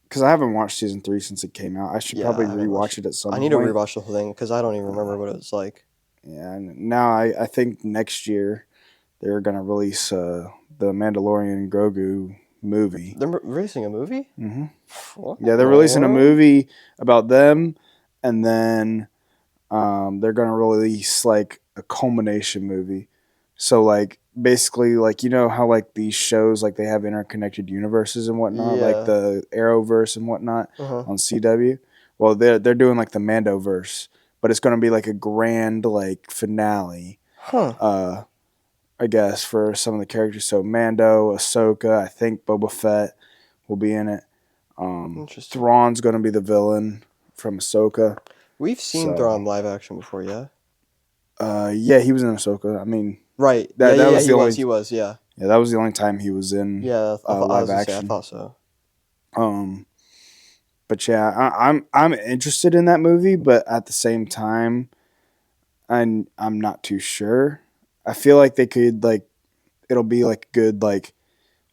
because I haven't watched season 3 since it came out. I should probably I haven't rewatch it at some I point. need to rewatch the whole thing because I don't even remember what it was like. Yeah, and now I think next year they're gonna release the Mandalorian Grogu movie. They're releasing a movie? Mm-hmm. What? Yeah, they're releasing a movie about them, and then they're gonna release like a culmination movie. So like basically like you know how like these shows like they have interconnected universes and whatnot, Yeah. like the Arrowverse and whatnot on CW. Well, they're doing like the Mandoverse, but it's gonna be like a grand like finale. Huh. I guess for some of the characters. So Mando, Ahsoka, I think Boba Fett will be in it. Interesting. Thrawn's gonna be the villain from Ahsoka. We've seen So- Thrawn live action before, yeah? Yeah, he was in Ahsoka. I mean, Right. That was the only- he was, yeah. yeah, that was the only time he was in Yeah, I live was gonna say, I action. thought so. But yeah, I'm interested in that movie, but at the same time, I'm not too sure. I feel like they could like it'll be like good like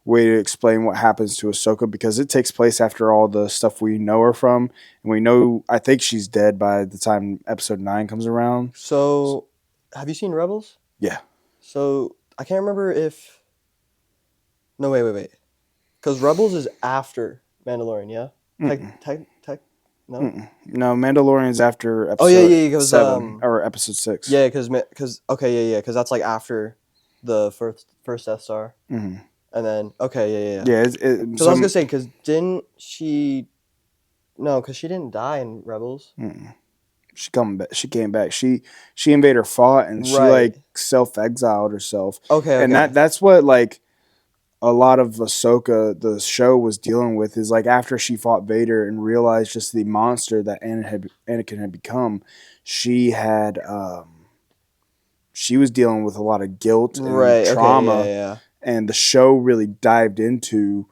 way to explain what happens to Ahsoka because it takes place after all the stuff we know her from, and we know I think she's dead by the time episode 9 comes around. So, have you seen Rebels? Yeah. So, I can't remember if... No, wait. Because Rebels is after Mandalorian, yeah? No? No, Mandalorian's after episode yeah, 'cause, 7 or episode 6. Yeah, because that's like after the first Death Star. Mm-hmm. And then, yeah. Yeah, Because I was going to say, because didn't she... No, because she didn't die in Rebels. She came back. She and Vader fought, and she Right. like self-exiled herself. Okay. And that's what like a lot of Ahsoka, the show, was dealing with is like after she fought Vader and realized just the monster that Anakin had become, she had she was dealing with a lot of guilt and Right. trauma, Okay. Yeah. and the show really dived into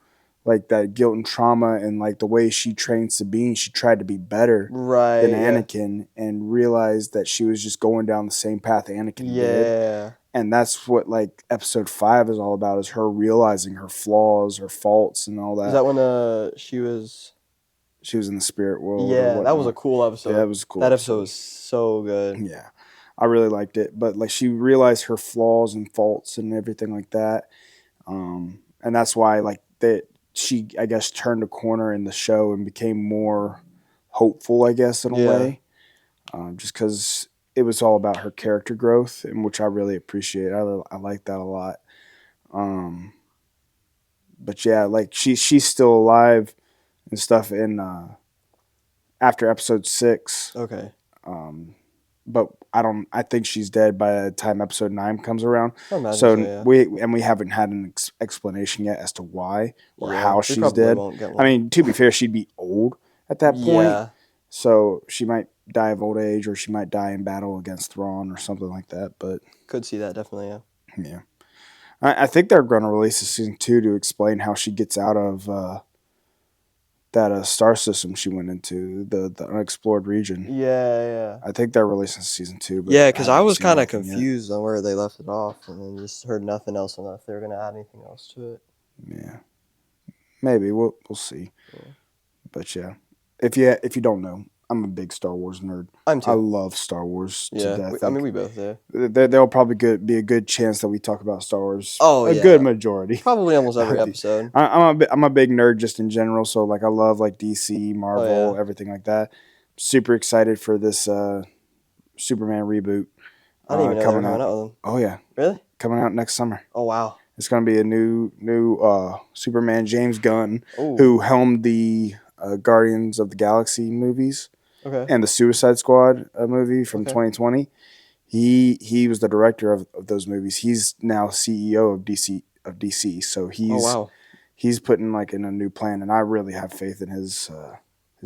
like that guilt and trauma and like the way she trained Sabine. She tried to be better Right. than Yeah. Anakin and realized that she was just going down the same path Anakin did. Yeah. And that's what like episode 5 is all about, is her realizing her flaws, her faults, and all that. Is that when she was? She was in the spirit world. Yeah, or that was a whatnot. cool episode. Yeah, that was a cool. That episode was so good. Yeah, I really liked it. But like she realized her flaws and faults and everything like that, and that's why like that she, I guess, turned a corner in the show and became more hopeful, I guess, in a way, just because it was all about her character growth, and which I really appreciate. I like that a lot. But yeah, like she's still alive and stuff in after episode 6. Okay. But I think she's dead by the time episode 9 comes around. I imagine So yeah. we haven't had an explanation yet as to why or how we she's probably dead. won't get I one. mean, to be fair, she'd be old at that point. Yeah. So she might die of old age, or she might die in battle against Thrawn or something like that. But Could see that definitely. Yeah. yeah, I think they're going to release a season 2 to explain how she gets out of that star system she went into, the unexplored region. Yeah. I think they're releasing season 2. But Yeah, because I haven't was seen kind of anything yet. confused on where they left it off, and then just heard nothing else on if they were gonna add anything else to it. Yeah, maybe we'll see. Yeah. But yeah, if you don't know, I'm a big Star Wars nerd. I'm too. I love Star Wars to death. I mean, we both do. There'll probably be a good chance that we talk about Star Wars. Oh, a yeah. good majority. Probably almost every episode. I'm a big nerd just in general. So like I love like DC, Marvel, everything like that. Super excited for this Superman reboot. I didn't even know they were coming out with them. Oh yeah, really? Coming out next summer. Oh wow. It's gonna be a new Superman, James Gunn, who helmed the Guardians of the Galaxy movies. Okay. And the Suicide Squad movie from 2020. He was the director of those movies. He's now CEO of DC. So he's putting like in a new plan, and I really have faith in his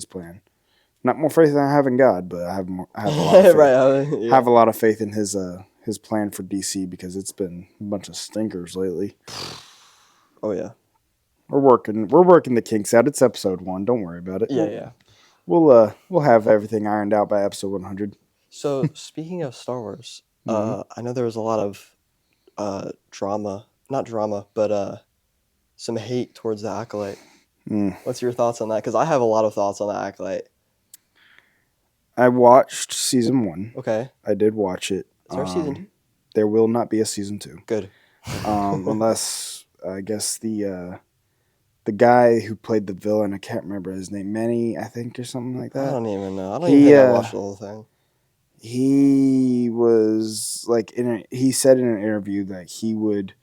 plan. Not more faith than I have in God, but I have a lot of faith. Right. Have a lot of faith in his plan for DC, because it's been a bunch of stinkers lately. Oh yeah. We're working the kinks out. It's episode 1. Don't worry about it. Yeah. We'll have everything ironed out by episode 100. So speaking of Star Wars, I know there was a lot of drama, not drama, but some hate towards the Acolyte. What's your thoughts on that? Because I have a lot of thoughts on the Acolyte. I watched season 1. Okay. I did watch it. Is there a season 2? There will not be a season 2. Good. Unless I guess the guy who played the villain, I can't remember his name, Manny, I think, or something like that. I don't even know. I don't even think I watched the whole thing. He was like he said in an interview that he would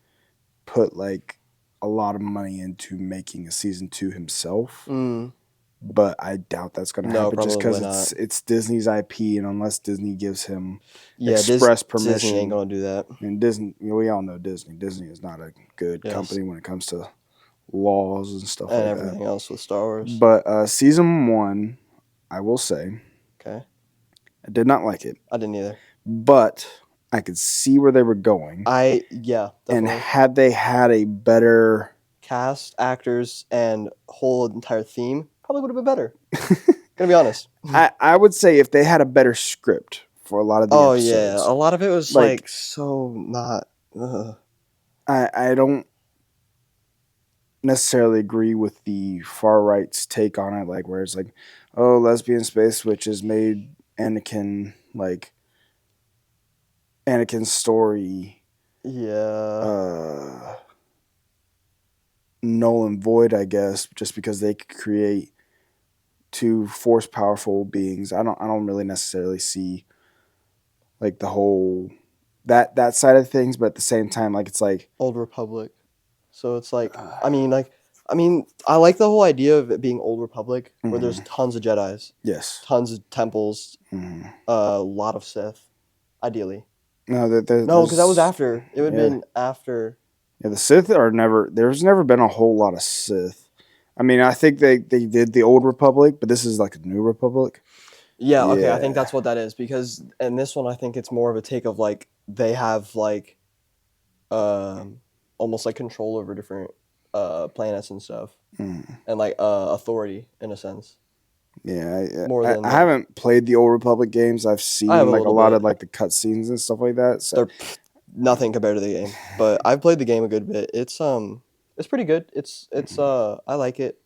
put like a lot of money into making a season 2 himself. But I doubt that's going to happen, just because it's Disney's IP, and unless Disney gives him express permission, Disney ain't going to do that. And Disney, we all know Disney. Disney is not a good company when it comes to laws and stuff and like everything else with Star Wars. But season 1, I will say, okay, I did not like it. I didn't either. But I could see where they were going. Definitely. And had they had a better cast, actors, and whole entire theme, probably would have been better. Gonna be honest. I would say if they had a better script for a lot of the episodes. Yeah, a lot of it was like so not. I don't necessarily agree with the far right's take on it, like where it's like, oh, lesbian space witches made Anakin's story null and void, I guess, just because they could create 2 force powerful beings. I don't really necessarily see like the whole that side of things, but at the same time, like it's like Old Republic. So it's like I mean I like the whole idea of it being Old Republic, where there's tons of Jedis. Yes. Tons of temples. A lot of Sith, ideally. No, because that was after. It would have been after Yeah, the Sith are never. There's never been a whole lot of Sith. I mean, I think they did the Old Republic, but this is like a New Republic. Yeah, okay, I think Yeah. that's what that is because in this one I think it's more of a take of like they have like almost like control over different planets and stuff and like authority in a sense. Yeah, More than I like haven't played the Old Republic games. I've seen I have a like a little lot bit. of like the cutscenes and stuff like that. So They're nothing compared to the game, but I've played the game a good bit. It's pretty good. It's I like it.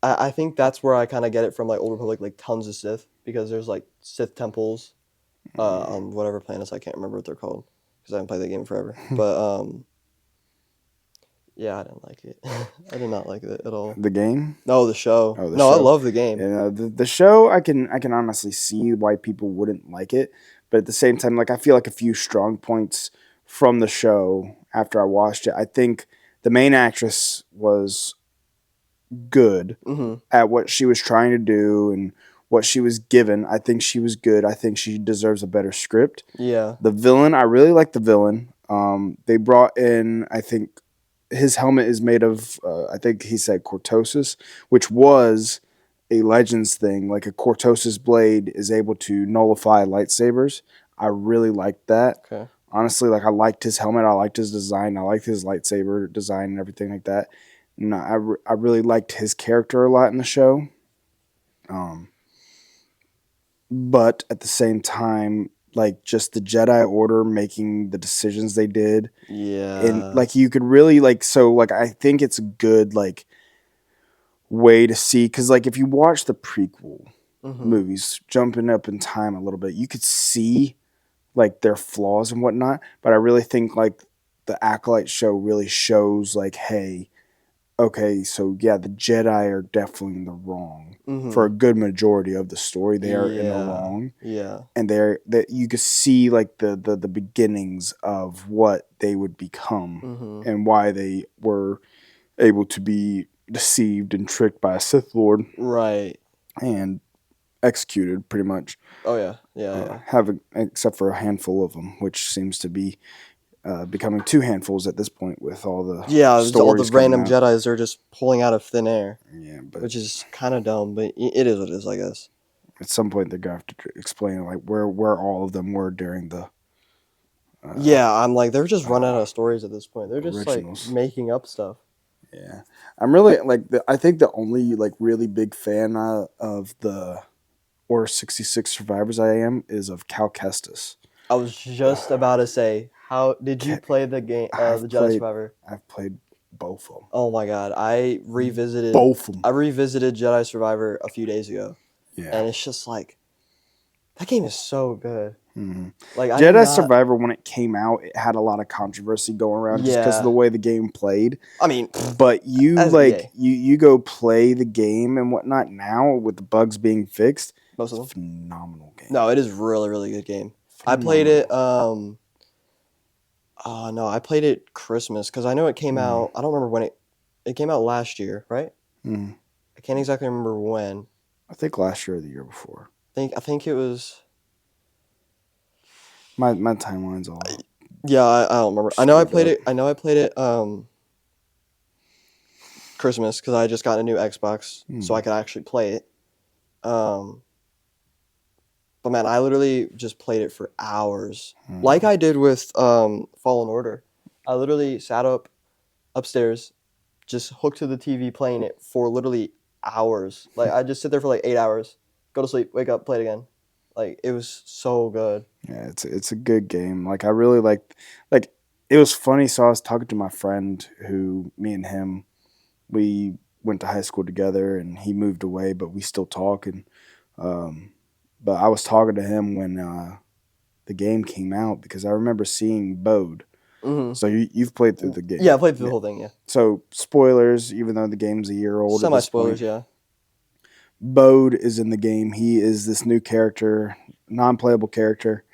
I think that's where I kind of get it from, like Old Republic, like tons of Sith because there's like Sith temples on whatever planets. I can't remember what they're called because I haven't played the game forever. But yeah, I didn't like it. I did not like it at all. the game. No, the show. Oh, the No, I show. love the game. Yeah, the show I can honestly see why people wouldn't like it, but at the same time, like I feel like a few strong points from the show after I watched it. I think the main actress was good Hmm. at what she was trying to do and what she was given. I think she was good. I think she deserves a better script. Yeah. The villain, I really like the villain. They brought in, I think his helmet is made of, I think he said cortosis, which was a Legends thing. Like a cortosis blade is able to nullify lightsabers. I really liked that. Okay. Honestly, like I liked his helmet. I liked his design. I liked his lightsaber design and everything like that. And I really liked his character a lot in the show. But at the same time, like just the Jedi Order making the decisions they did, Yeah. and like you could really like so like I think it's a good like way to see because like if you watch the prequel movies jumping up in time a little bit, you could see like their flaws and whatnot. But I really think like the Acolyte show really shows like, hey, okay, so yeah, the Jedi are definitely in the wrong for a good majority of the story. They are in the wrong, Yeah. and they're that you could see like the beginnings of what they would become and why they were able to be deceived and tricked by a Sith Lord Right. and executed pretty much. Oh yeah. Yeah. Except for a handful of them, which seems to be becoming two handfuls at this point with all the Yeah. All the stories coming random out. Jedi's are just pulling out of thin air, Yeah, but which is kind of dumb, but it is what it is, I guess. at some point they're gonna have to explain like where all of them were during the Yeah, I'm like they're just running out of stories at this point. They're just originals. like making up stuff. Yeah, I'm really like I think the only like really big fan of the Order 66 survivors I am is of Cal Kestis. I was just about to say, how did you play the game, the Jedi Survivor? I've played both of them. Oh my god, I revisited Both of them. I revisited Jedi Survivor a few days ago, Yeah. and it's just like that game is so good. Like Jedi Survivor, when it came out, it had a lot of controversy going around just because of the way the game played. I mean, but you SBA. like you go play the game and whatnot now with the bugs being fixed. Most of It's a them. phenomenal game. No, it is really good game. I played it. Oh no, I played it Christmas because I know it came out. I don't remember when it came out last year, right? Mm. I can't exactly remember when. I think last year or the year before. I think it was. My timeline's all. Yeah, I don't remember. I know I played it. I know I played it. Christmas because I just got a new Xbox, so I could actually play it. But man, I literally just played it for hours, like I did with Fallen Order. I literally sat upstairs, just hooked to the TV, playing it for literally hours. Like I just sit there for like 8 hours, go to sleep, wake up, play it again. Like it was so good. Yeah, it's a good game. Like I really like it was funny. So I was talking to my friend who me and him we went to high school together, and he moved away, but we still talk. And but I was talking to him when the game came out because I remember seeing Bode. So you've played through the game. Yeah, I played through the whole thing. Yeah. So spoilers, even though the game's a year old. Semi spoilers, yeah. Bode is in the game. He is this new character, non-playable character,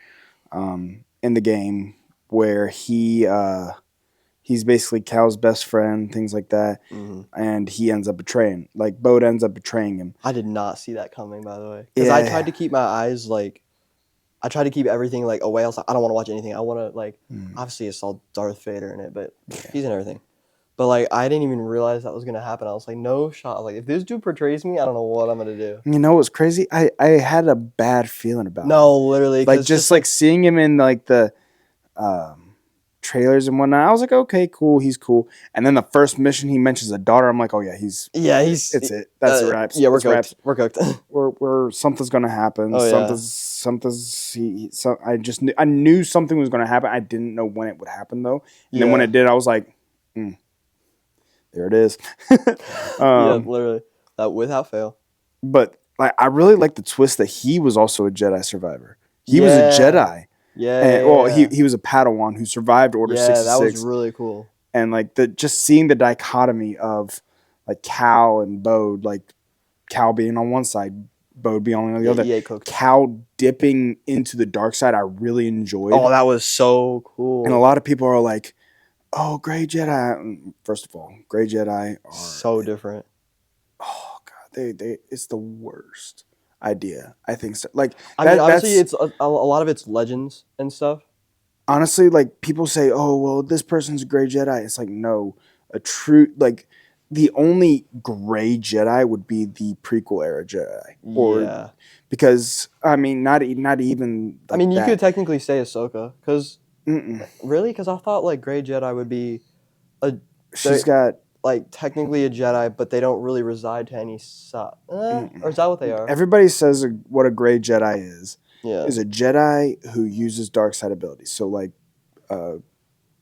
in the game where he's basically Cal's best friend, things like that, and he ends up betraying. Like Bode ends up betraying him. I did not see that coming, by the way, because I tried to keep my eyes like I tried to keep everything like away. I was like, I don't want to watch anything. I want to like, obviously it's all Darth Vader in it, but he's in everything. But like, I didn't even realize that was gonna happen. I was like, no shot. Like, if this dude portrays me, I don't know what I'm gonna do. You know what's crazy? I had a bad feeling about No, it. literally, Like cause just like seeing him in like the trailers and whatnot. I was like, okay, cool, he's cool. And then the first mission he mentions a daughter. I'm like, oh yeah, he's it's it. That's the raps. Yeah, we're That's cooked. raps. We're cooked. We're something's gonna happen. Oh, yeah. I knew something was gonna happen. I didn't know when it would happen though. And then when it did, I was like, there it is. Yeah, literally, that without fail. But like, I really like the twist that he was also a Jedi survivor. He was a Jedi. Yeah. And, well, he was a Padawan who survived Order 66. Yeah, that was really cool. And like just seeing the dichotomy of like Cal and Bode, like Cal being on one side, Bode being on the other. Yeah, cooked. Cal dipping into the dark side, I really enjoyed. Oh, that was so cool. And a lot of people are like, "Oh, Grey Jedi." First of all, Grey Jedi are so different. Oh God, they it's the worst idea. I think so. Like, I mean, obviously, it's a lot of it's legends and stuff. Honestly, like people say, "Oh, well, this person's a Grey Jedi." It's like, no, a true like the only Grey Jedi would be the prequel era Jedi, because I mean, not even. Like, I mean, you could technically say Ahsoka, because really, because I thought like Grey Jedi would be she's got like technically a Jedi, but they don't really reside to any side. Or is that what they are? Everybody says what a Grey Jedi is. Yeah. Is a Jedi who uses dark side abilities. So like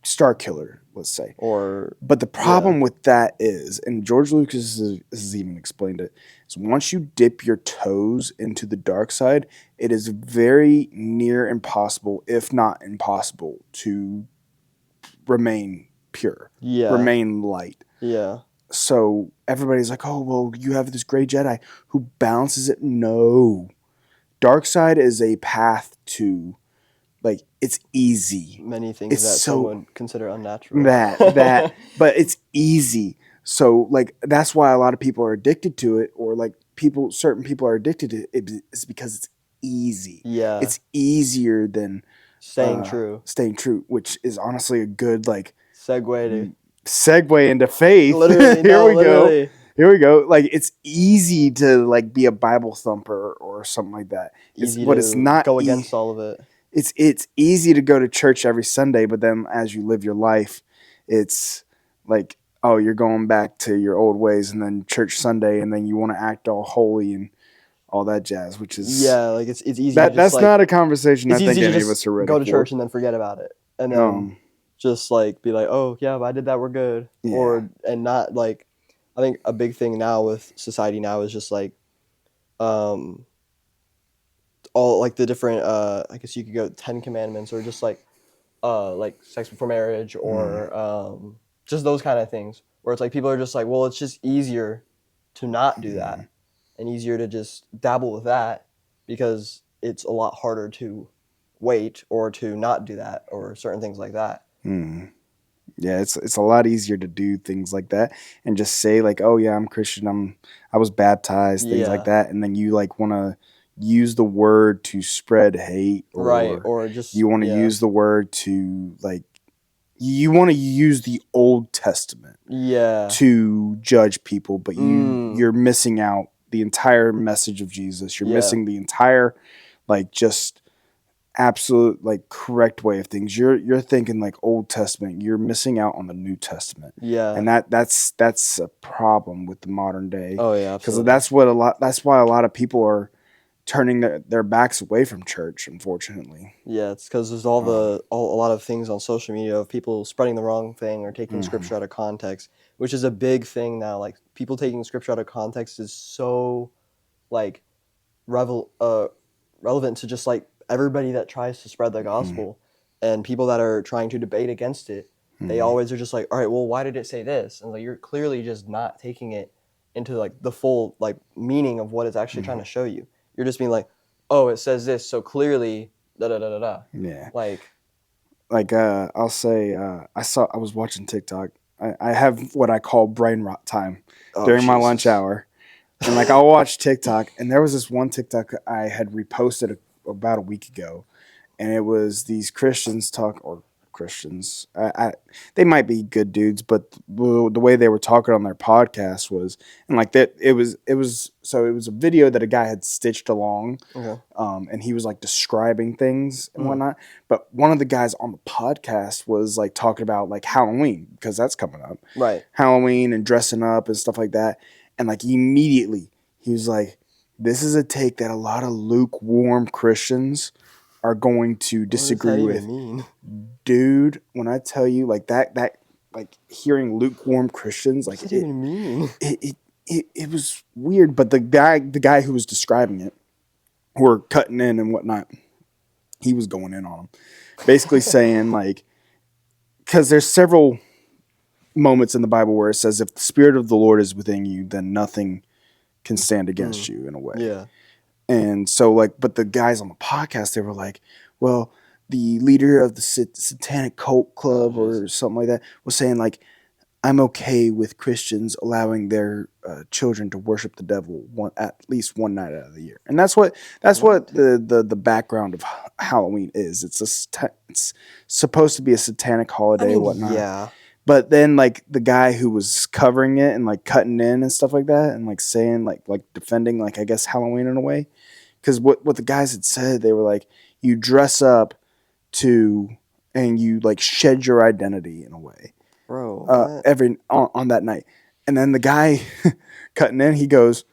Star Killer, let's say. But the problem with that is, and George Lucas has even explained it, is once you dip your toes into the dark side, it is very near impossible, if not impossible, to remain pure. Yeah. Remain light. Yeah. So everybody's like, oh, well, you have this Grey Jedi who balances it. No. Dark side is a path to, like, it's easy. Many things that someone would consider unnatural. But it's easy. So, like, that's why a lot of people are addicted to it, or like certain people are addicted to it. It's because it's easy. Yeah. It's easier than staying true. Staying true, which is honestly a good like segue into faith. Literally, go. Here we go. Like, it's easy to like be a Bible thumper or something like that. But it's not go against all of it. It's easy to go to church every Sunday, but then as you live your life, it's like, oh, you're going back to your old ways, and then church Sunday, and then you want to act all holy and all that jazz, which is like it's easy. That's not a conversation I think any of us are ready for. Go to church and then forget about it, and then just like be like, oh yeah, if I did that, we're good, and not like. I think a big thing now with society now is just like, all like the different, I guess you could go 10 Commandments, or just like sex before marriage, or just those kind of things where it's like people are just like, well, it's just easier to not do that, and easier to just dabble with that because it's a lot harder to wait or to not do that or certain things like that. Yeah, it's a lot easier to do things like that and just say like, oh yeah, I'm Christian, I was baptized, things like that, and then you like want to use the word to spread hate, or just you want to use the word to like, you want to use the Old Testament to judge people, but you're missing out the entire message of Jesus. You're missing the entire like just absolute like correct way of things. You're thinking like Old Testament. You're missing out on the New Testament. And that's a problem with the modern day. Oh yeah, because that's why a lot of people are turning their backs away from church, unfortunately. Yeah, it's because there's a lot of things on social media of people spreading the wrong thing or taking scripture out of context, which is a big thing now. Like, people taking scripture out of context is so like relevant to just like everybody that tries to spread the gospel, and people that are trying to debate against it, they always are just like, all right, well, why did it say this? And like, you're clearly just not taking it into like the full like meaning of what it's actually trying to show you. You're just being like, oh, it says this, so clearly da da da da da. Yeah. Like I'll say I was watching TikTok. I have what I call brain rot time during my lunch hour. And like, I'll watch TikTok, and there was this one TikTok I had reposted about a week ago, and it was these Christians Christians. They might be good dudes, but the way they were talking on their podcast was, and like that, it was a video that a guy had stitched along, Okay. and he was like describing things and Mm. whatnot. But one of the guys on the podcast was like talking about like Halloween, because that's coming up, Right. Halloween and dressing up and stuff like that. And like immediately he was like, "This is a take that a lot of lukewarm Christians are going to disagree what with." does that even mean? Dude, when I tell you like that like hearing lukewarm Christians, like What does that even mean? it was weird. But the guy who was describing it, who were cutting in and whatnot, he was going in on him, basically saying like, because there's several moments in the Bible where it says, if the Spirit of the Lord is within you, then nothing can stand against you, in a way. Yeah. And so like, but the guys on the podcast, they were like, well, the leader of the satanic cult club or something like that was saying like, I'm okay with Christians allowing their children to worship the devil at least one night out of the year. And that's what the background of Halloween is. It's supposed to be a satanic holiday and whatnot. Yeah. But then like the guy who was covering it and like cutting in and stuff like that and like saying like defending like I guess Halloween in a way, because what the guys had said, they were like, you dress up and you like shed your identity in a way, Bro. every on that night. And then the guy cutting in, he goes,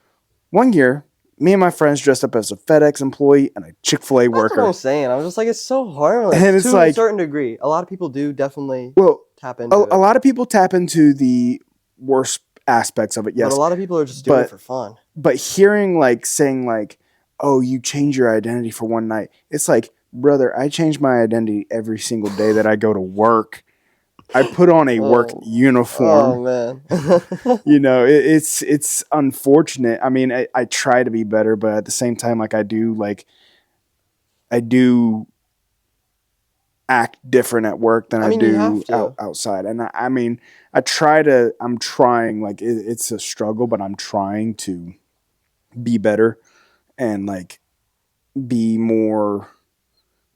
one year me and my friends dressed up as a FedEx employee and a Chick-fil-A That's what worker. I'm saying. I was just like, it's so harmless. And it's to like, a certain degree. A lot of people do definitely tap into a it. lot of people tap into the worst aspects of it, yes. But a lot of people are just doing it for fun. But hearing like saying like, oh, you change your identity for one night. It's like, brother, I change my identity every single day that I go to work. I put on a work uniform. Oh man. You know, it's unfortunate. I mean, I try to be better, but at the same time, like I do act different at work than I do outside. And I mean, I'm trying, like it's a struggle, but I'm trying to be better and like be more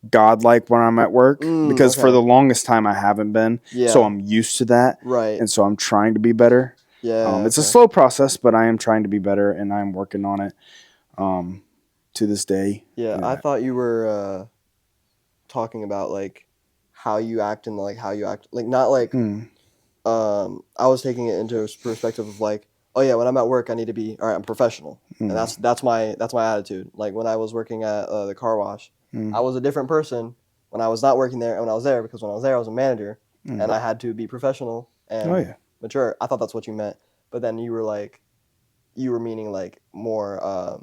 godlike when I'm at work, because for the longest time I haven't been. Yeah. So I'm used to that. Right. And so I'm trying to be better. Yeah. It's a slow process, but I am trying to be better and I'm working on it to this day. Yeah. I thought you were talking about like how you act and like how you act, like not like I was taking it into a perspective of like, oh yeah, when I'm at work I need to be all right, I'm professional. And that's my attitude. Like when I was working at the car wash, I was a different person when I was not working there and when I was there, because when I was there I was a manager and I had to be professional and mature. I thought that's what you meant, but then you were meaning like more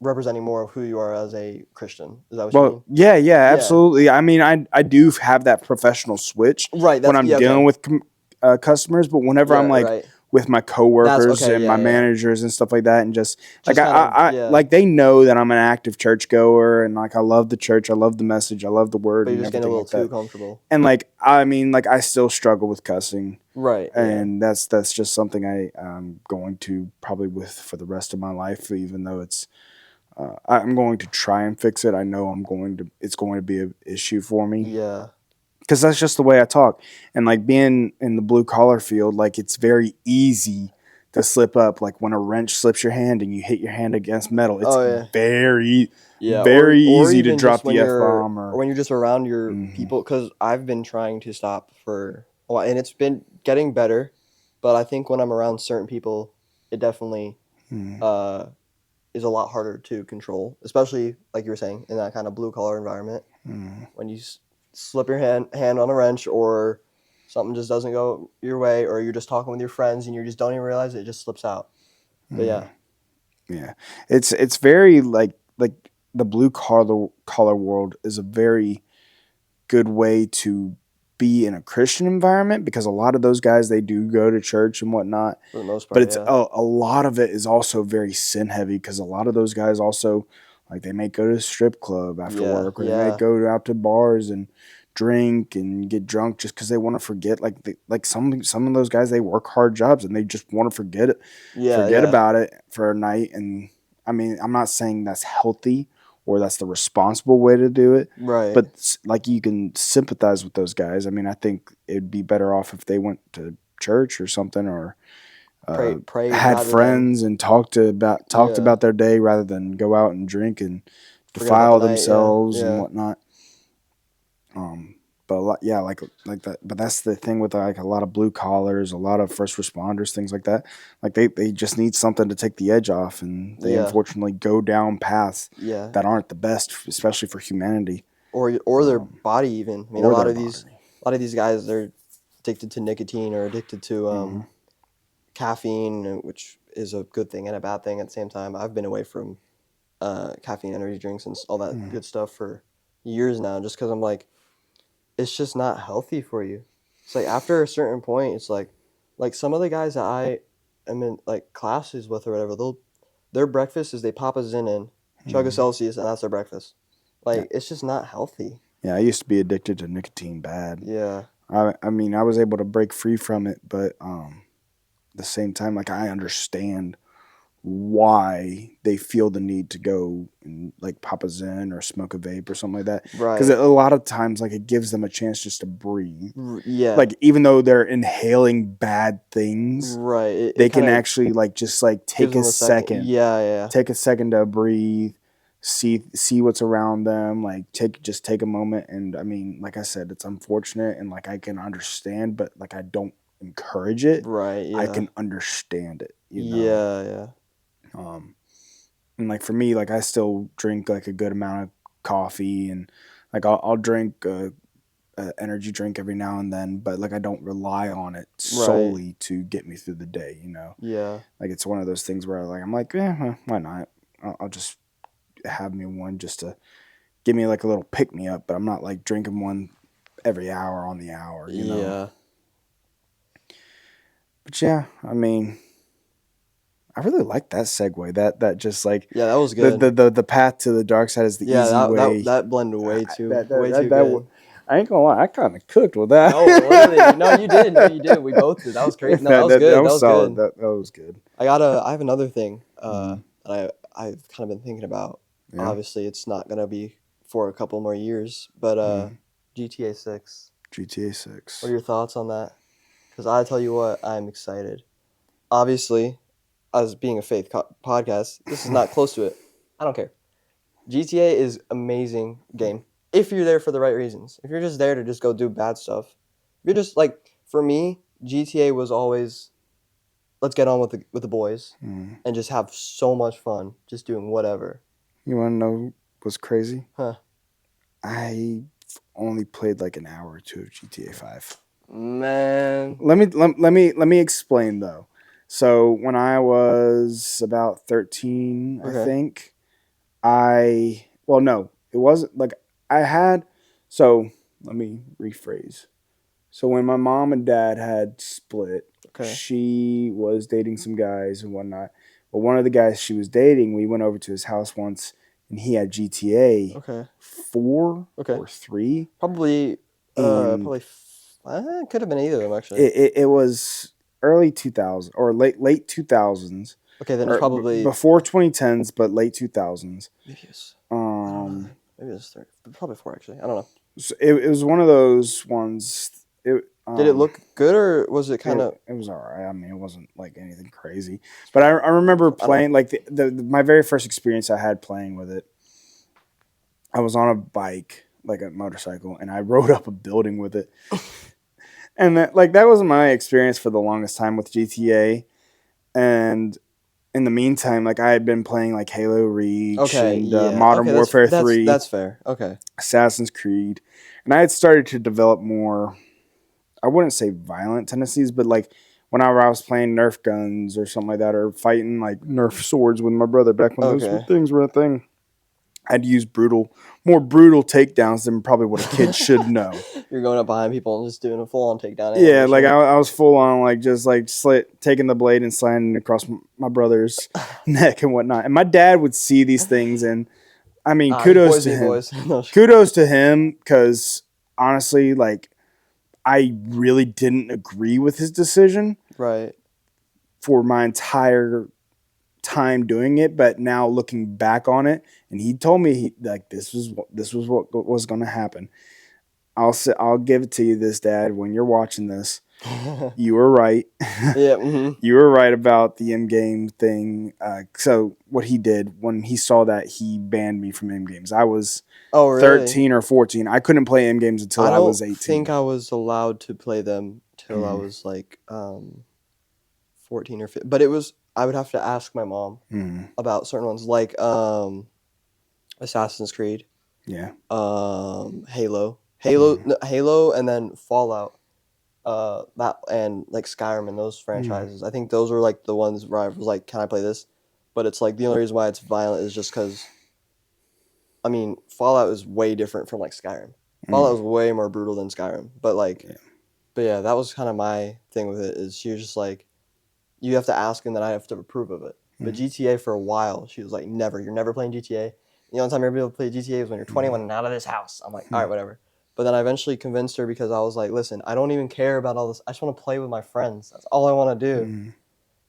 representing more of who you are as a Christian. Is that what you mean? Yeah, absolutely. I mean, I do have that professional switch when I'm dealing with customers, but whenever I'm like with my coworkers and my managers and stuff like that, and just like I like they know that I'm an active churchgoer and like I love the church, I love the message, I love the word. But you're and just getting a little like too comfortable. And like I mean, like I still struggle with cussing, right? And that's just something I'm going to probably with for the rest of my life, even though it's. I'm going to try and fix it. I know it's going to be an issue for me. Yeah. Because that's just the way I talk. And like being in the blue collar field, like it's very easy to slip up. Like when a wrench slips your hand and you hit your hand against metal, it's very easy to drop the F-bomb. Or when you're just around your people. Because I've been trying to stop for a while, and it's been getting better. But I think when I'm around certain people, it definitely is a lot harder to control, especially like you were saying in that kind of blue collar environment. When you slip your hand on a wrench or something just doesn't go your way, or you're just talking with your friends and you just don't even realize it just slips out. But it's very like the blue collar world is a very good way to be in a Christian environment, because a lot of those guys, they do go to church and whatnot, for the most part, but it's a lot of it is also very sin heavy, because a lot of those guys also like they may go to a strip club after work, or they may go out to bars and drink and get drunk just because they want to forget. Like some of those guys, they work hard jobs and they just want to forget about it for a night. And I mean, I'm not saying that's healthy or that's the responsible way to do it. Right. But like, you can sympathize with those guys. I mean, I think it'd be better off if they went to church or something, or pray had rather friends and talked Yeah. about their day rather than go out and drink and Forget about defile the night, themselves yeah. and whatnot. But a lot, yeah, like that. But that's the thing with like a lot of blue collars, a lot of first responders, things like that. Like they just need something to take the edge off, and they Yeah. unfortunately go down paths Yeah. that aren't the best, especially for humanity. Or their body even. I mean, a Or lot their of these guys, they're addicted to nicotine or addicted to caffeine, which is a good thing and a bad thing at the same time. I've been away from caffeine energy drinks and all that good stuff for years now, just because I'm like, it's just not healthy for you. It's like after a certain point, it's like some of the guys that I am in like classes with or whatever, their breakfast is they pop a Zyn in, chug a Celsius, and that's their breakfast. Like, it's just not healthy. Yeah, I used to be addicted to nicotine bad. Yeah. I mean, I was able to break free from it, but at the same time, like, I understand why they feel the need to go and like pop a Zen or smoke a vape or something like that. Right. Because a lot of times, like, it gives them a chance just to breathe. Yeah. Like, even though they're inhaling bad things, right. they can actually like just like take a second. Yeah. Take a second to breathe, see what's around them. Like, take a moment. And I mean, like I said, it's unfortunate, and like I can understand, but like I don't encourage it. Right. Yeah. I can understand it. You know? Yeah. And like for me, like I still drink like a good amount of coffee, and like I'll drink a energy drink every now and then, but like I don't rely on it solely to get me through the day. You know? Yeah. Like it's one of those things where like I'm like, yeah, why not? I'll just have me one just to give me like a little pick me up, but I'm not like drinking one every hour on the hour. You know? Yeah. But yeah, I mean, I really like that segue. That just like Yeah, that was good. The path to the dark side is the easy way. That blended way too That good. I ain't gonna lie, I kind of cooked with that. No, literally, no, you did. No, you did. We both did. That was great. No, that was good. That was solid. good. That was good. I have another thing that I've kind of been thinking about. Yeah. Obviously, it's not gonna be for a couple more years, but GTA 6. GTA 6. What are your thoughts on that? Because I tell you what, I'm excited. Obviously, as being a faith podcast, this is not close to it. I don't care. GTA is amazing game if you're there for the right reasons. If you're just there to just go do bad stuff, if you're just like, for me, GTA was always, let's get on with the boys and just have so much fun, just doing whatever. You want to know what's crazy? Huh? I only played like an hour or two of GTA 5. Man. Let me explain though. So when I was about 13, Okay. I think, no, it wasn't like I had. So let me rephrase. So when my mom and dad had split, she was dating some guys and whatnot. But one of the guys she was dating, we went over to his house once, and he had GTA 4 or 3. Probably, could have been either of them actually. It was early 2000s or late 2000s. Okay, then it's probably before 2010s, but late 2000s. Maybe it's maybe it's 3, probably 4 actually. I don't know. So it was one of those ones. Did it look good, or was it kind of? It was alright. I mean, it wasn't like anything crazy, but I remember playing like my very first experience I had playing with it. I was on a bike, like a motorcycle, and I rode up a building with it. And that was my experience for the longest time with GTA. And in the meantime, like I had been playing like Halo Reach and Modern Warfare 3. That's fair. Okay. Assassin's Creed. And I had started to develop more, I wouldn't say violent tendencies, but like whenever I was playing Nerf guns or something like that, or fighting like Nerf swords with my brother back when those things were a thing, I'd use more brutal takedowns than probably what a kid should know. You're going up behind people and just doing a full-on takedown. Yeah, like I was full on like just like taking the blade and sliding it across my brother's neck and whatnot. And my dad would see these things, and I mean, kudos to him. Kudos to him, because honestly, like I really didn't agree with his decision. Right. For my entire time doing it, but now looking back on it, and he told me like this was what was going to happen. I'll give it to you, this Dad. When you're watching this, you were right. Yeah. Mm-hmm. You were right about the M game thing. So what he did when he saw that, he banned me from M games. I was Oh, really? 13 or 14. I couldn't play M games until I was 18. I don't think I was allowed to play them till I Mhm. was like 14 or 15. But it was, I would have to ask my mom Mhm. about certain ones, like Assassin's Creed, Yeah. Halo, Mhm. no, Halo, and then Fallout, that and like Skyrim and those franchises. I think those were like the ones where I was like, can I play this? But it's like the only reason why it's violent is just because, I mean, Fallout is way different from like Skyrim. Fallout was way more brutal than Skyrim. But like, Yeah. but yeah, that was kind of my thing with it. Is she was just like, you have to ask, and then I have to approve of it. But GTA for a while, she was like, never, you're never playing GTA. The only time you're able to play GTA is when you're 21 and out of this house. I'm like, all right, whatever. But then I eventually convinced her because I was like, listen, I don't even care about all this. I just want to play with my friends. That's all I want to do.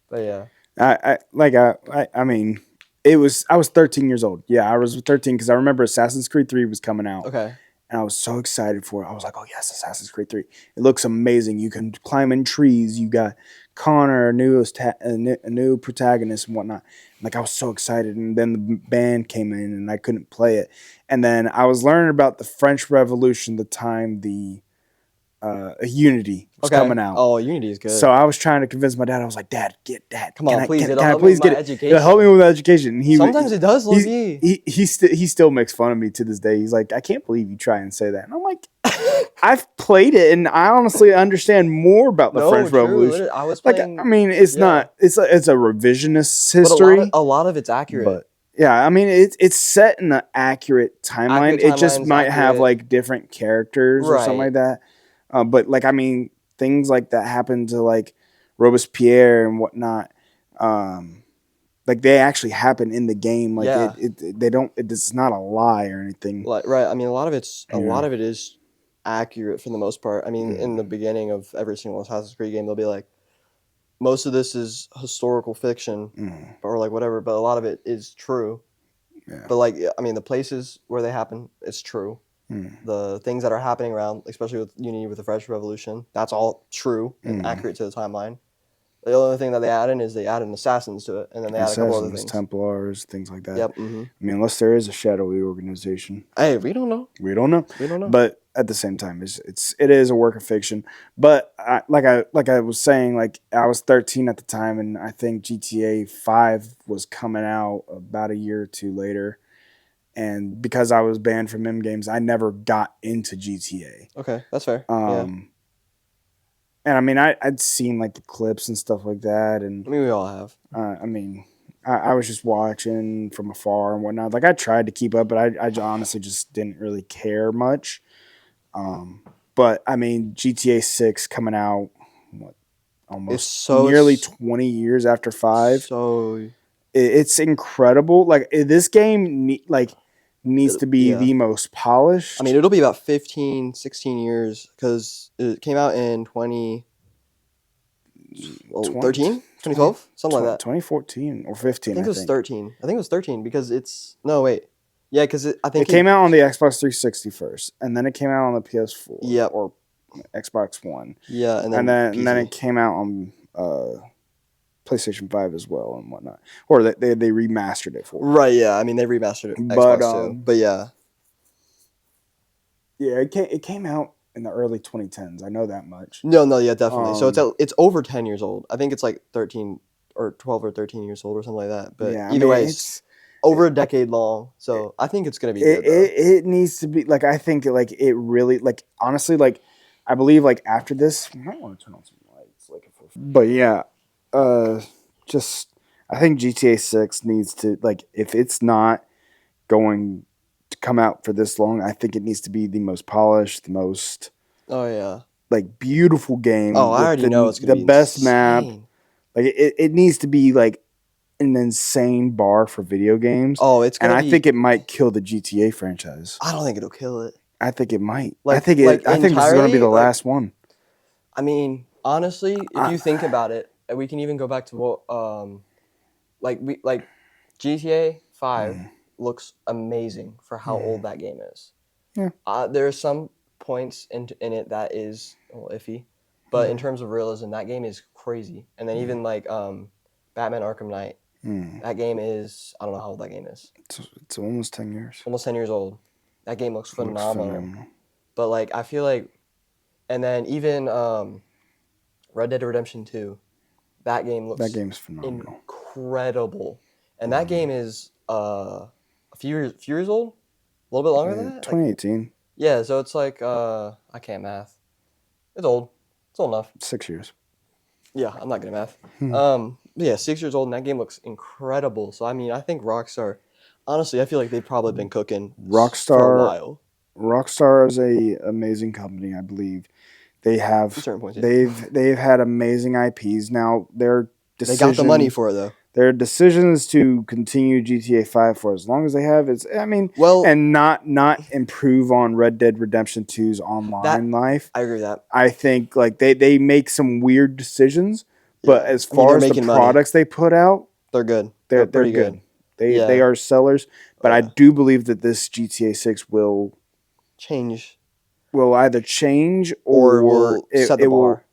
But yeah. I mean, I was 13 years old. Yeah, I was 13 because I remember Assassin's Creed 3 was coming out. Okay. And I was so excited for it. I was like, oh, yes, Assassin's Creed 3. It looks amazing. You can climb in trees. You got Connor, a new protagonist and whatnot. Like, I was so excited. And then the band came in and I couldn't play it. And then I was learning about the French Revolution the time the Unity was coming out. Oh, Unity is good. So I was trying to convince my dad. I was like, Dad, get that. Come on, please. It'll Can I help me please with my get it? education. It'll help me with education. And Sometimes it does, low-key. He still makes fun of me to this day. He's like, I can't believe you try and say that. And I'm like, I've played it, and I honestly understand more about the French Revolution. I was Like, playing, I mean, it's not. It's a revisionist history. But a lot of it's accurate. But yeah, I mean, it's set in an accurate timeline. Accurate It just timeline's might have accurate. like different characters or something Right. like that. But like, I mean, things like that happen to like Robespierre and whatnot. Like they actually happen in the game. Like Yeah. it's not a lie or anything. Like, right. I mean, a lot of it is accurate for the most part. I mean, in the Mm. beginning of every single Assassin's Creed game, they'll be like, most of this is historical fiction or like whatever, but a lot of it is true. Yeah. But like, I mean, the places where they happen, it's true. Mm. The things that are happening around, especially with Unity with the French Revolution, that's all true and accurate to the timeline. The only thing that they add in is they add in assassins to it, and then they add a couple other things. Templars, things like that. Yep. I mean, unless there is a shadowy organization. Hey, we don't know. We don't know. We don't know. But at the same time, it is a work of fiction. But like I was saying, like I was 13 at the time, and I think GTA 5 was coming out about a year or two later. And because I was banned from M games, I never got into GTA. Okay, that's fair. Yeah. And I mean, I'd seen like the clips and stuff like that, and I mean, we all have. I mean, I was just watching from afar and whatnot. Like I tried to keep up, but I honestly just didn't really care much. But I mean, GTA 6 coming out, almost nearly 20 years after 5. So It's incredible. Like this game, needs to be the most polished. I mean, it'll be about 15, 16 years because it came out in 2013, 2012, something like that. 2014 or 15. I think it was 13. I think it was 13 because it's no wait. Yeah, because I think it came out on the Xbox 360 first, and then it came out on the PS4. Yeah, or Xbox One. Yeah, and then it came out on PlayStation 5 as well and whatnot, or they remastered it for. Right. Yeah. I mean, they remastered it. Xbox too. But yeah. Yeah, it came out in the early 2010s. I know that much. No, yeah, definitely. So it's over 10 years old. I think it's like 13 or 12 or 13 years old or something like that. But yeah, either way, it's over a decade long. So I think it's gonna be good. It needs to be like, I think like it really, like honestly, like I believe like after this, you might want to turn on some lights, like but yeah. I think GTA 6 needs to, like, if it's not going to come out for this long, I think it needs to be the most polished, the most like beautiful game. Oh, I already know it's gonna be the best insane. map. Like it needs to be like an insane bar for video games. Oh, it's gonna I think it might kill the GTA franchise. I don't think it'll kill it. I think it might. Like, I think this is going to be the last one. I mean, honestly, if you think about it, and we can even go back to what like GTA 5 Mm. looks amazing for how old that game is. Yeah. There are some points in it that is a little iffy, but in terms of realism, that game is crazy. And then even like Batman Arkham Knight, that game is, I don't know how old that game is. It's almost 10 years. Almost 10 years old. That game looks It looks phenomenal. But like I feel like, and then even Red Dead Redemption 2, that game looks That game's phenomenal. incredible. And that game is a few years old, a little bit longer than that. 2018. Yeah, so it's like I can't math. It's old. It's old enough. 6 years. Yeah, I'm not good at math. Yeah, 6 years old, and that game looks incredible. So I mean, I think Rockstar. Honestly, I feel like they've probably been cooking for a while. Rockstar is a amazing company, I believe. They have Certain points, yeah. they've had amazing IPs. Now their decision, They got the money for it though. Their decision is to continue GTA 5 for as long as they have. It's and not improve on Red Dead Redemption 2's online life. I agree with that. I think like they make some weird decisions, but as far as the products they put out, they're good. They're pretty good. They are sellers, but I do believe that this GTA 6 will either change or will set the bar.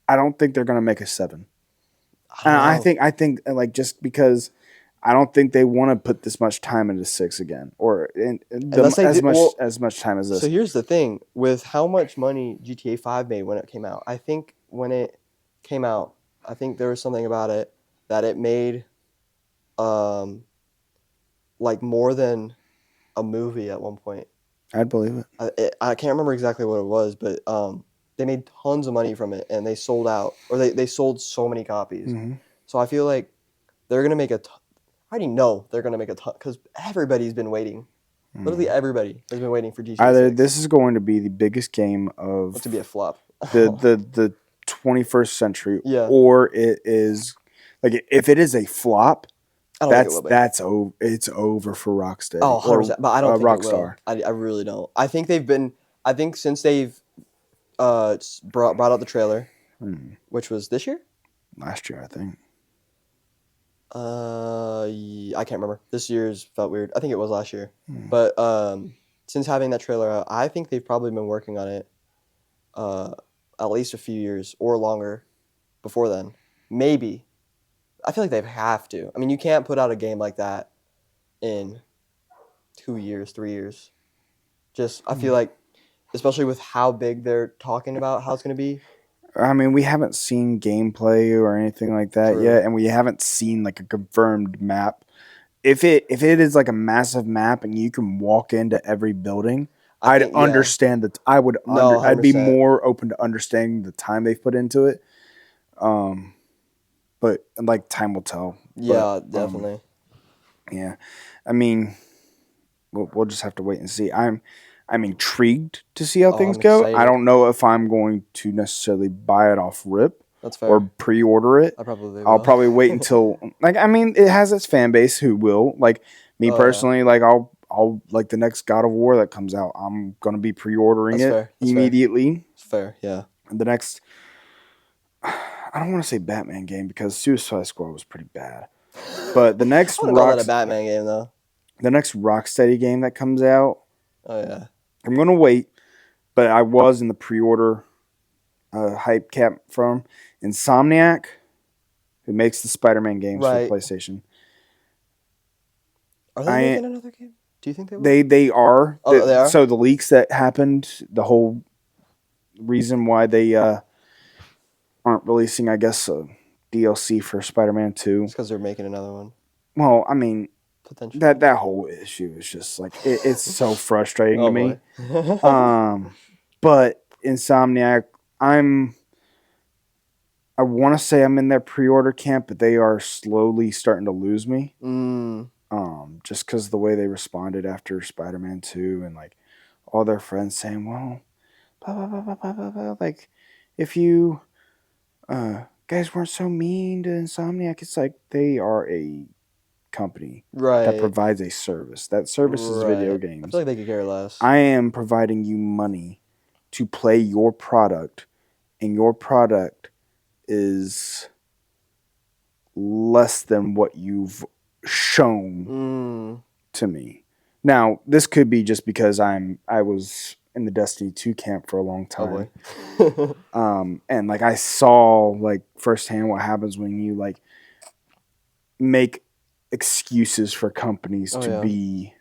I don't think they're going to make a 7. I think like just because I don't think they want to put this much time into 6 again, or as much time as this. So here's the thing: with how much money GTA 5 made when it came out, I think when it came out, I think there was something about it that it made, like more than a movie at one point. I'd believe it. I can't remember exactly what it was, but they made tons of money from it, and they sold out, or they sold so many copies. Mm-hmm. So I feel like they're gonna make I already know they're gonna make a ton because everybody's been waiting. Literally everybody has been waiting for GTA 6. Either this is going to be the biggest game of to be a flop, the 21st century, yeah, or it is like if it is a flop. It's over for Rocksteady. Oh, 100%. But I don't think Rockstar. It will. I really don't. I think since they've brought out the trailer, which was this year? Last year, I think. I can't remember. This year's felt weird. I think it was last year. But since having that trailer out, I think they've probably been working on it at least a few years or longer before then. Maybe. I feel like they have to. I mean, you can't put out a game like that in 2 years, 3 years. I feel like, especially with how big they're talking about how it's going to be. I mean, we haven't seen gameplay or anything like that yet, and we haven't seen like a confirmed map. If it is like a massive map and you can walk into every building, I'd understand that. I'd be more open to understanding the time they've put into it. But like time will tell. Yeah, definitely. Yeah, I mean, we'll just have to wait and see. I'm intrigued to see how things go. Excited. I don't know if I'm going to necessarily buy it off rip. That's fair. Or pre-order it. I'll probably wait until it has its fan base who will. Like me personally, like I'll like the next God of War that comes out, I'm gonna be pre-ordering it immediately. That's fair, yeah. And the next, I don't want to say Batman game because Suicide Squad was pretty bad. But the next I call that a Batman game though. The next Rocksteady game that comes out. Oh yeah. I'm gonna wait, but I was in the pre-order hype cap from Insomniac, who makes the Spider-Man games for PlayStation. Are they making another game? Do you think they will? They are. Oh, they are? So the leaks that happened, the whole reason why they aren't releasing, I guess, a DLC for Spider-Man 2. It's because they're making another one. Well, I mean, that whole issue is just like it's so frustrating to me. But Insomniac, I want to say I'm in their pre-order camp, but they are slowly starting to lose me. Just because of the way they responded after Spider-Man 2 and like all their friends saying, well, blah, blah, blah, blah, blah, blah, blah. Like if you guys weren't so mean to Insomniac, it's like they are a company that provides a service. That service is video games. I feel like they could care less. I am providing you money to play your product, and your product is less than what you've shown to me. Now, this could be just because I was in the Destiny 2 camp for a long time. And like I saw like firsthand what happens when you like make excuses for companies to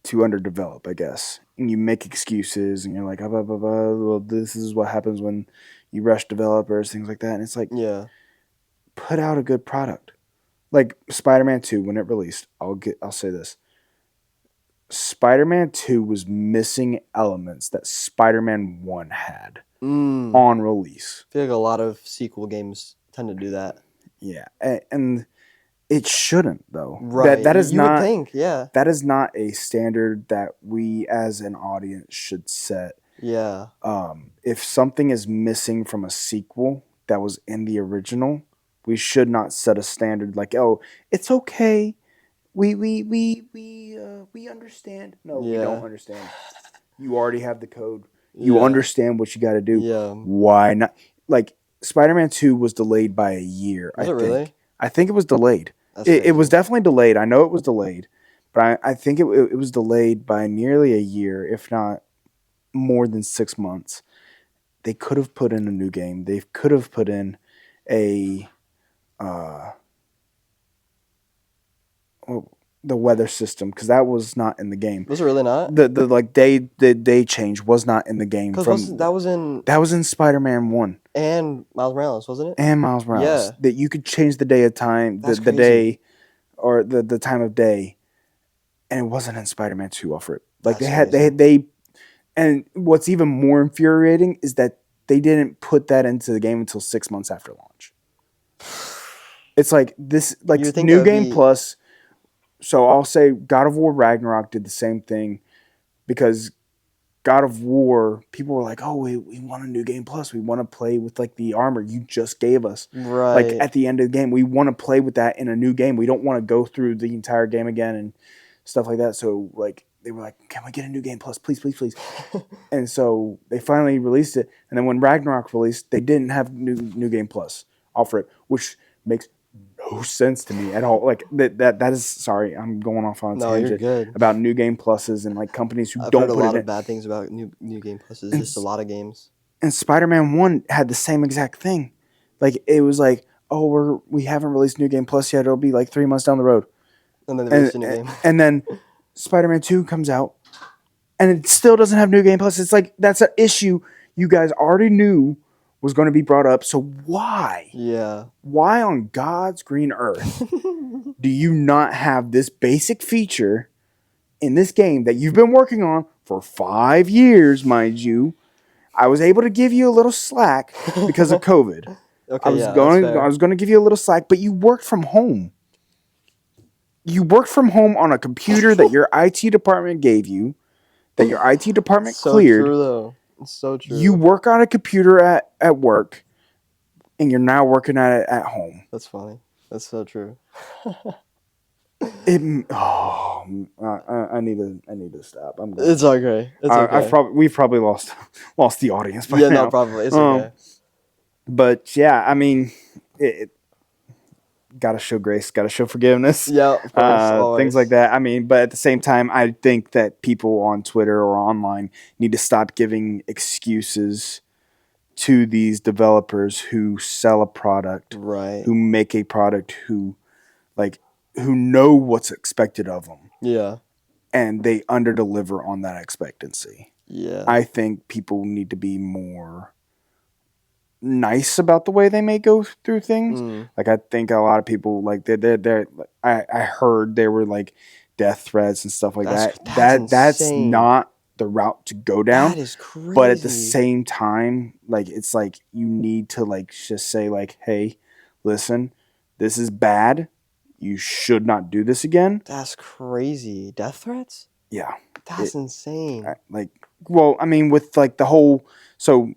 underdevelop, I guess. And you make excuses and you're like, well, this is what happens when you rush developers, things like that. And it's like, put out a good product. Like Spider-Man 2, when it released, I'll say this. Spider-Man 2 was missing elements that Spider-Man 1 had on release. I feel like a lot of sequel games tend to do that. Yeah. And it shouldn't, though. Right. That is you not, would think, yeah. That is not a standard that we as an audience should set. Yeah. If something is missing from a sequel that was in the original, we should not set a standard like, oh, it's okay. We understand. No, we don't understand. You already have the code. You understand what you got to do. Yeah. Why not? Like Spider-Man 2 was delayed by a year. Was it really? I think it was delayed. It was definitely delayed. I know it was delayed, but I think it was delayed by nearly a year, if not more than 6 months. They could have put in a new game. They could have put in a the weather system, because that was not in the game. Was it really not? The day change was not in the game. That was in Spider-Man 1 and Miles Morales, wasn't it? and Miles Morales. Yeah. That you could change the day of time, the day or the time of day, and it wasn't in Spider-Man 2 offer it. Like they and what's even more infuriating is that they didn't put that into the game until 6 months after launch. It's like this, like New Game Plus. So I'll say God of War Ragnarok did the same thing, because God of War, people were like, oh, we want a New Game Plus. We want to play with like the armor you just gave us. Right. Like at the end of the game, we want to play with that in a new game. We don't want to go through the entire game again and stuff like that. So like they were like, can we get a New Game Plus? Please, please, please. And so they finally released it. And then when Ragnarok released, they didn't have New Game Plus offer it, which makes no sense to me at all. Like that is, sorry, I'm going off on a tangent about New Game Pluses and like companies who don't put a lot of bad things about new Game Pluses. Just a lot of games. And Spider-Man 1 had the same exact thing. Like it was like, oh, we haven't released New Game Plus yet. It'll be like 3 months down the road. And then they released a new game. And then Spider-Man 2 comes out and it still doesn't have New Game Plus. It's like, that's an issue you guys already knew was going to be brought up. So why? Yeah. Why on God's green earth do you not have this basic feature in this game that you've been working on for 5 years, mind you? I was able to give you a little slack because of COVID. Okay, I was going to give you a little slack, but you worked from home. You worked from home on a computer that your IT department gave you, that your IT department cleared. So true, though. It's so true. You work on a computer at work, and you're now working at it at home. That's funny. That's so true. I need to stop. It's okay. It's okay. We've probably lost the audience by now. No, probably. It's okay. But yeah, I mean, gotta show grace, gotta show forgiveness. Yeah, of course, things like that. I mean, but at the same time, I think that people on Twitter or online need to stop giving excuses to these developers who sell a product, right? Who make a product, who know what's expected of them. Yeah. And they underdeliver on that expectancy. Yeah. I think people need to be more nice about the way they may go through things. Like I think a lot of people like I heard there were like death threats and stuff like that. That's not the route to go down. That is crazy. But at the same time, like it's like you need to like just say like, hey, listen, this is bad. You should not do this again. That's crazy. Death threats? Yeah. That's insane. Well, I mean, with like the whole, so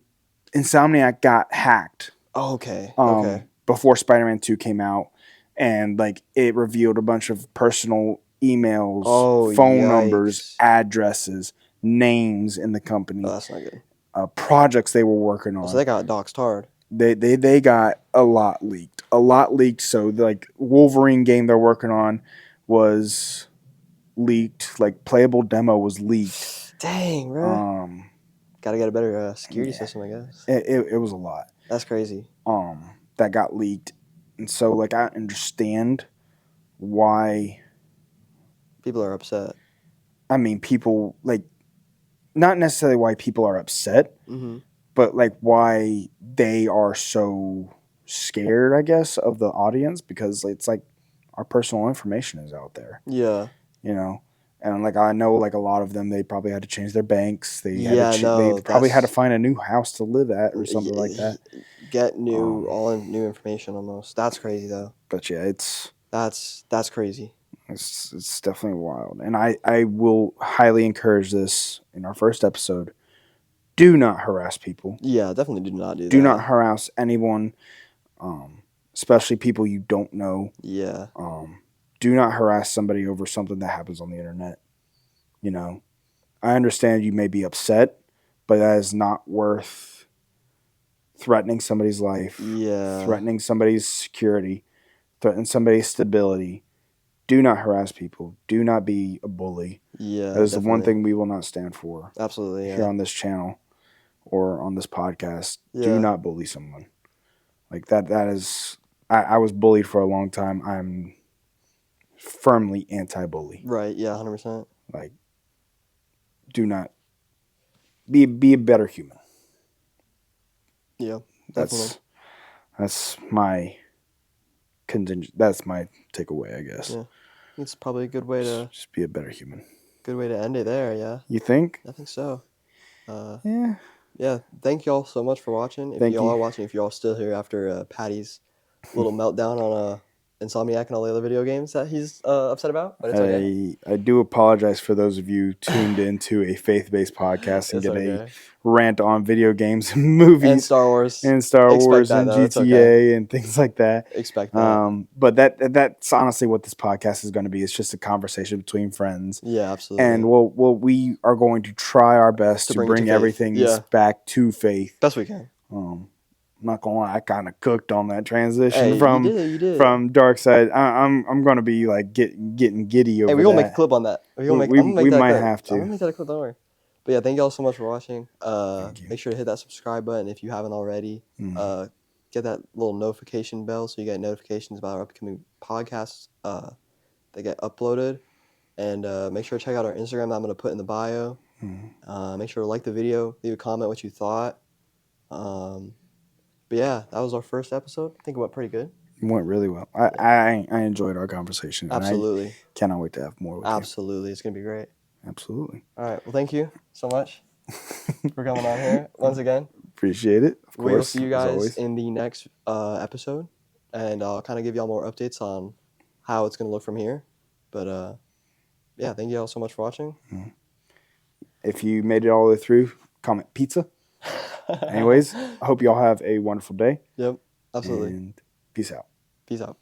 Insomniac got hacked. Oh, okay. Before Spider-Man 2 came out, and like it revealed a bunch of personal emails, phone numbers, addresses, names in the company. Oh, that's not good. Projects they were working on. So they got doxed hard. They got a lot leaked. a lot leaked. So like Wolverine game they're working on was leaked. Like playable demo was leaked. Dang, bro. Gotta get a better security yeah. system, I guess. It was a lot. That's crazy. That got leaked, and so like I understand why. People are upset. I mean, people like not necessarily why people are upset, Mm-hmm. but like why they are so scared, I guess, of the audience because it's like our personal information is out there, Yeah. you know. And like I know, like a lot of them, they probably had to change their banks. They Yeah, had to no, they probably had to that's- find a new house to live at or something like that. Get new information almost. That's crazy though. But yeah, it's That's crazy. it's definitely wild, and I will highly encourage this in our first episode. Do not harass people. Yeah, definitely do not do that. Do not harass anyone, especially people you don't know. Yeah. Do not harass somebody over something that happens on the internet. You know, I understand you may be upset, but that is not worth threatening somebody's life, Yeah. threatening somebody's security, threatening somebody's stability. Do not harass people. Do not be a bully. Yeah. That is the one definitely. thing we will not stand for. Absolutely. Here Yeah. on this channel or on this podcast. Yeah. Do not bully someone. Like that is I was bullied for a long time. I'm firmly anti-bully. Right. Yeah. 100%. Like, do not be a better human. Yeah. Definitely. That's my contingent. That's my takeaway, I guess. Yeah. It's probably a good way to Just be a better human. end it there. Yeah. You think? I think so. Yeah. Yeah. Thank y'all so much for watching. If Thank y'all you. are watching, if y'all still here after Patty's little meltdown on Insomniac and all the other video games that he's upset about, but it's okay. I do apologize for those of you tuned into a faith-based podcast and It's get okay. a rant on video games and movies And Star Wars. and Star Expect Wars that, and though. It's GTA and things like that. Expect that. But that's honestly what this podcast is going to be. It's just a conversation between friends. Yeah, absolutely. And we are going to try our best to bring it to bring faith. everything Yeah. back to faith. Best we can. I'm not gonna lie, I kind of cooked on that transition Hey, from you did. from Dark Side. I'm gonna be like getting giddy over Hey, we're gonna that. make a clip on that. I'm gonna We make that might clip. have to. I'm gonna make that a clip. Don't worry. But yeah, thank y'all so much for watching. Thank you. Make sure to hit that subscribe button if you haven't already. Mm. Get that little notification bell so you get notifications about our upcoming podcasts that get uploaded. And make sure to check out our Instagram that I'm gonna put in the bio. Make sure to like the video, leave a comment what you thought. But yeah, that was our first episode. I think it went pretty good. It went really well. I enjoyed our conversation. And Absolutely. I cannot wait to have more with Absolutely. It's going to be great. you. Absolutely. All right. Well, thank you so much for coming on here once again. Appreciate it. Of course. We'll see you as guys always. in the next episode. And I'll kind of give y'all more updates on how it's going to look from here. But yeah, thank you all so much for watching. If you made it all the way through, comment pizza. Anyways, I hope y'all have a wonderful day. Yep. Absolutely. And peace out. Peace out.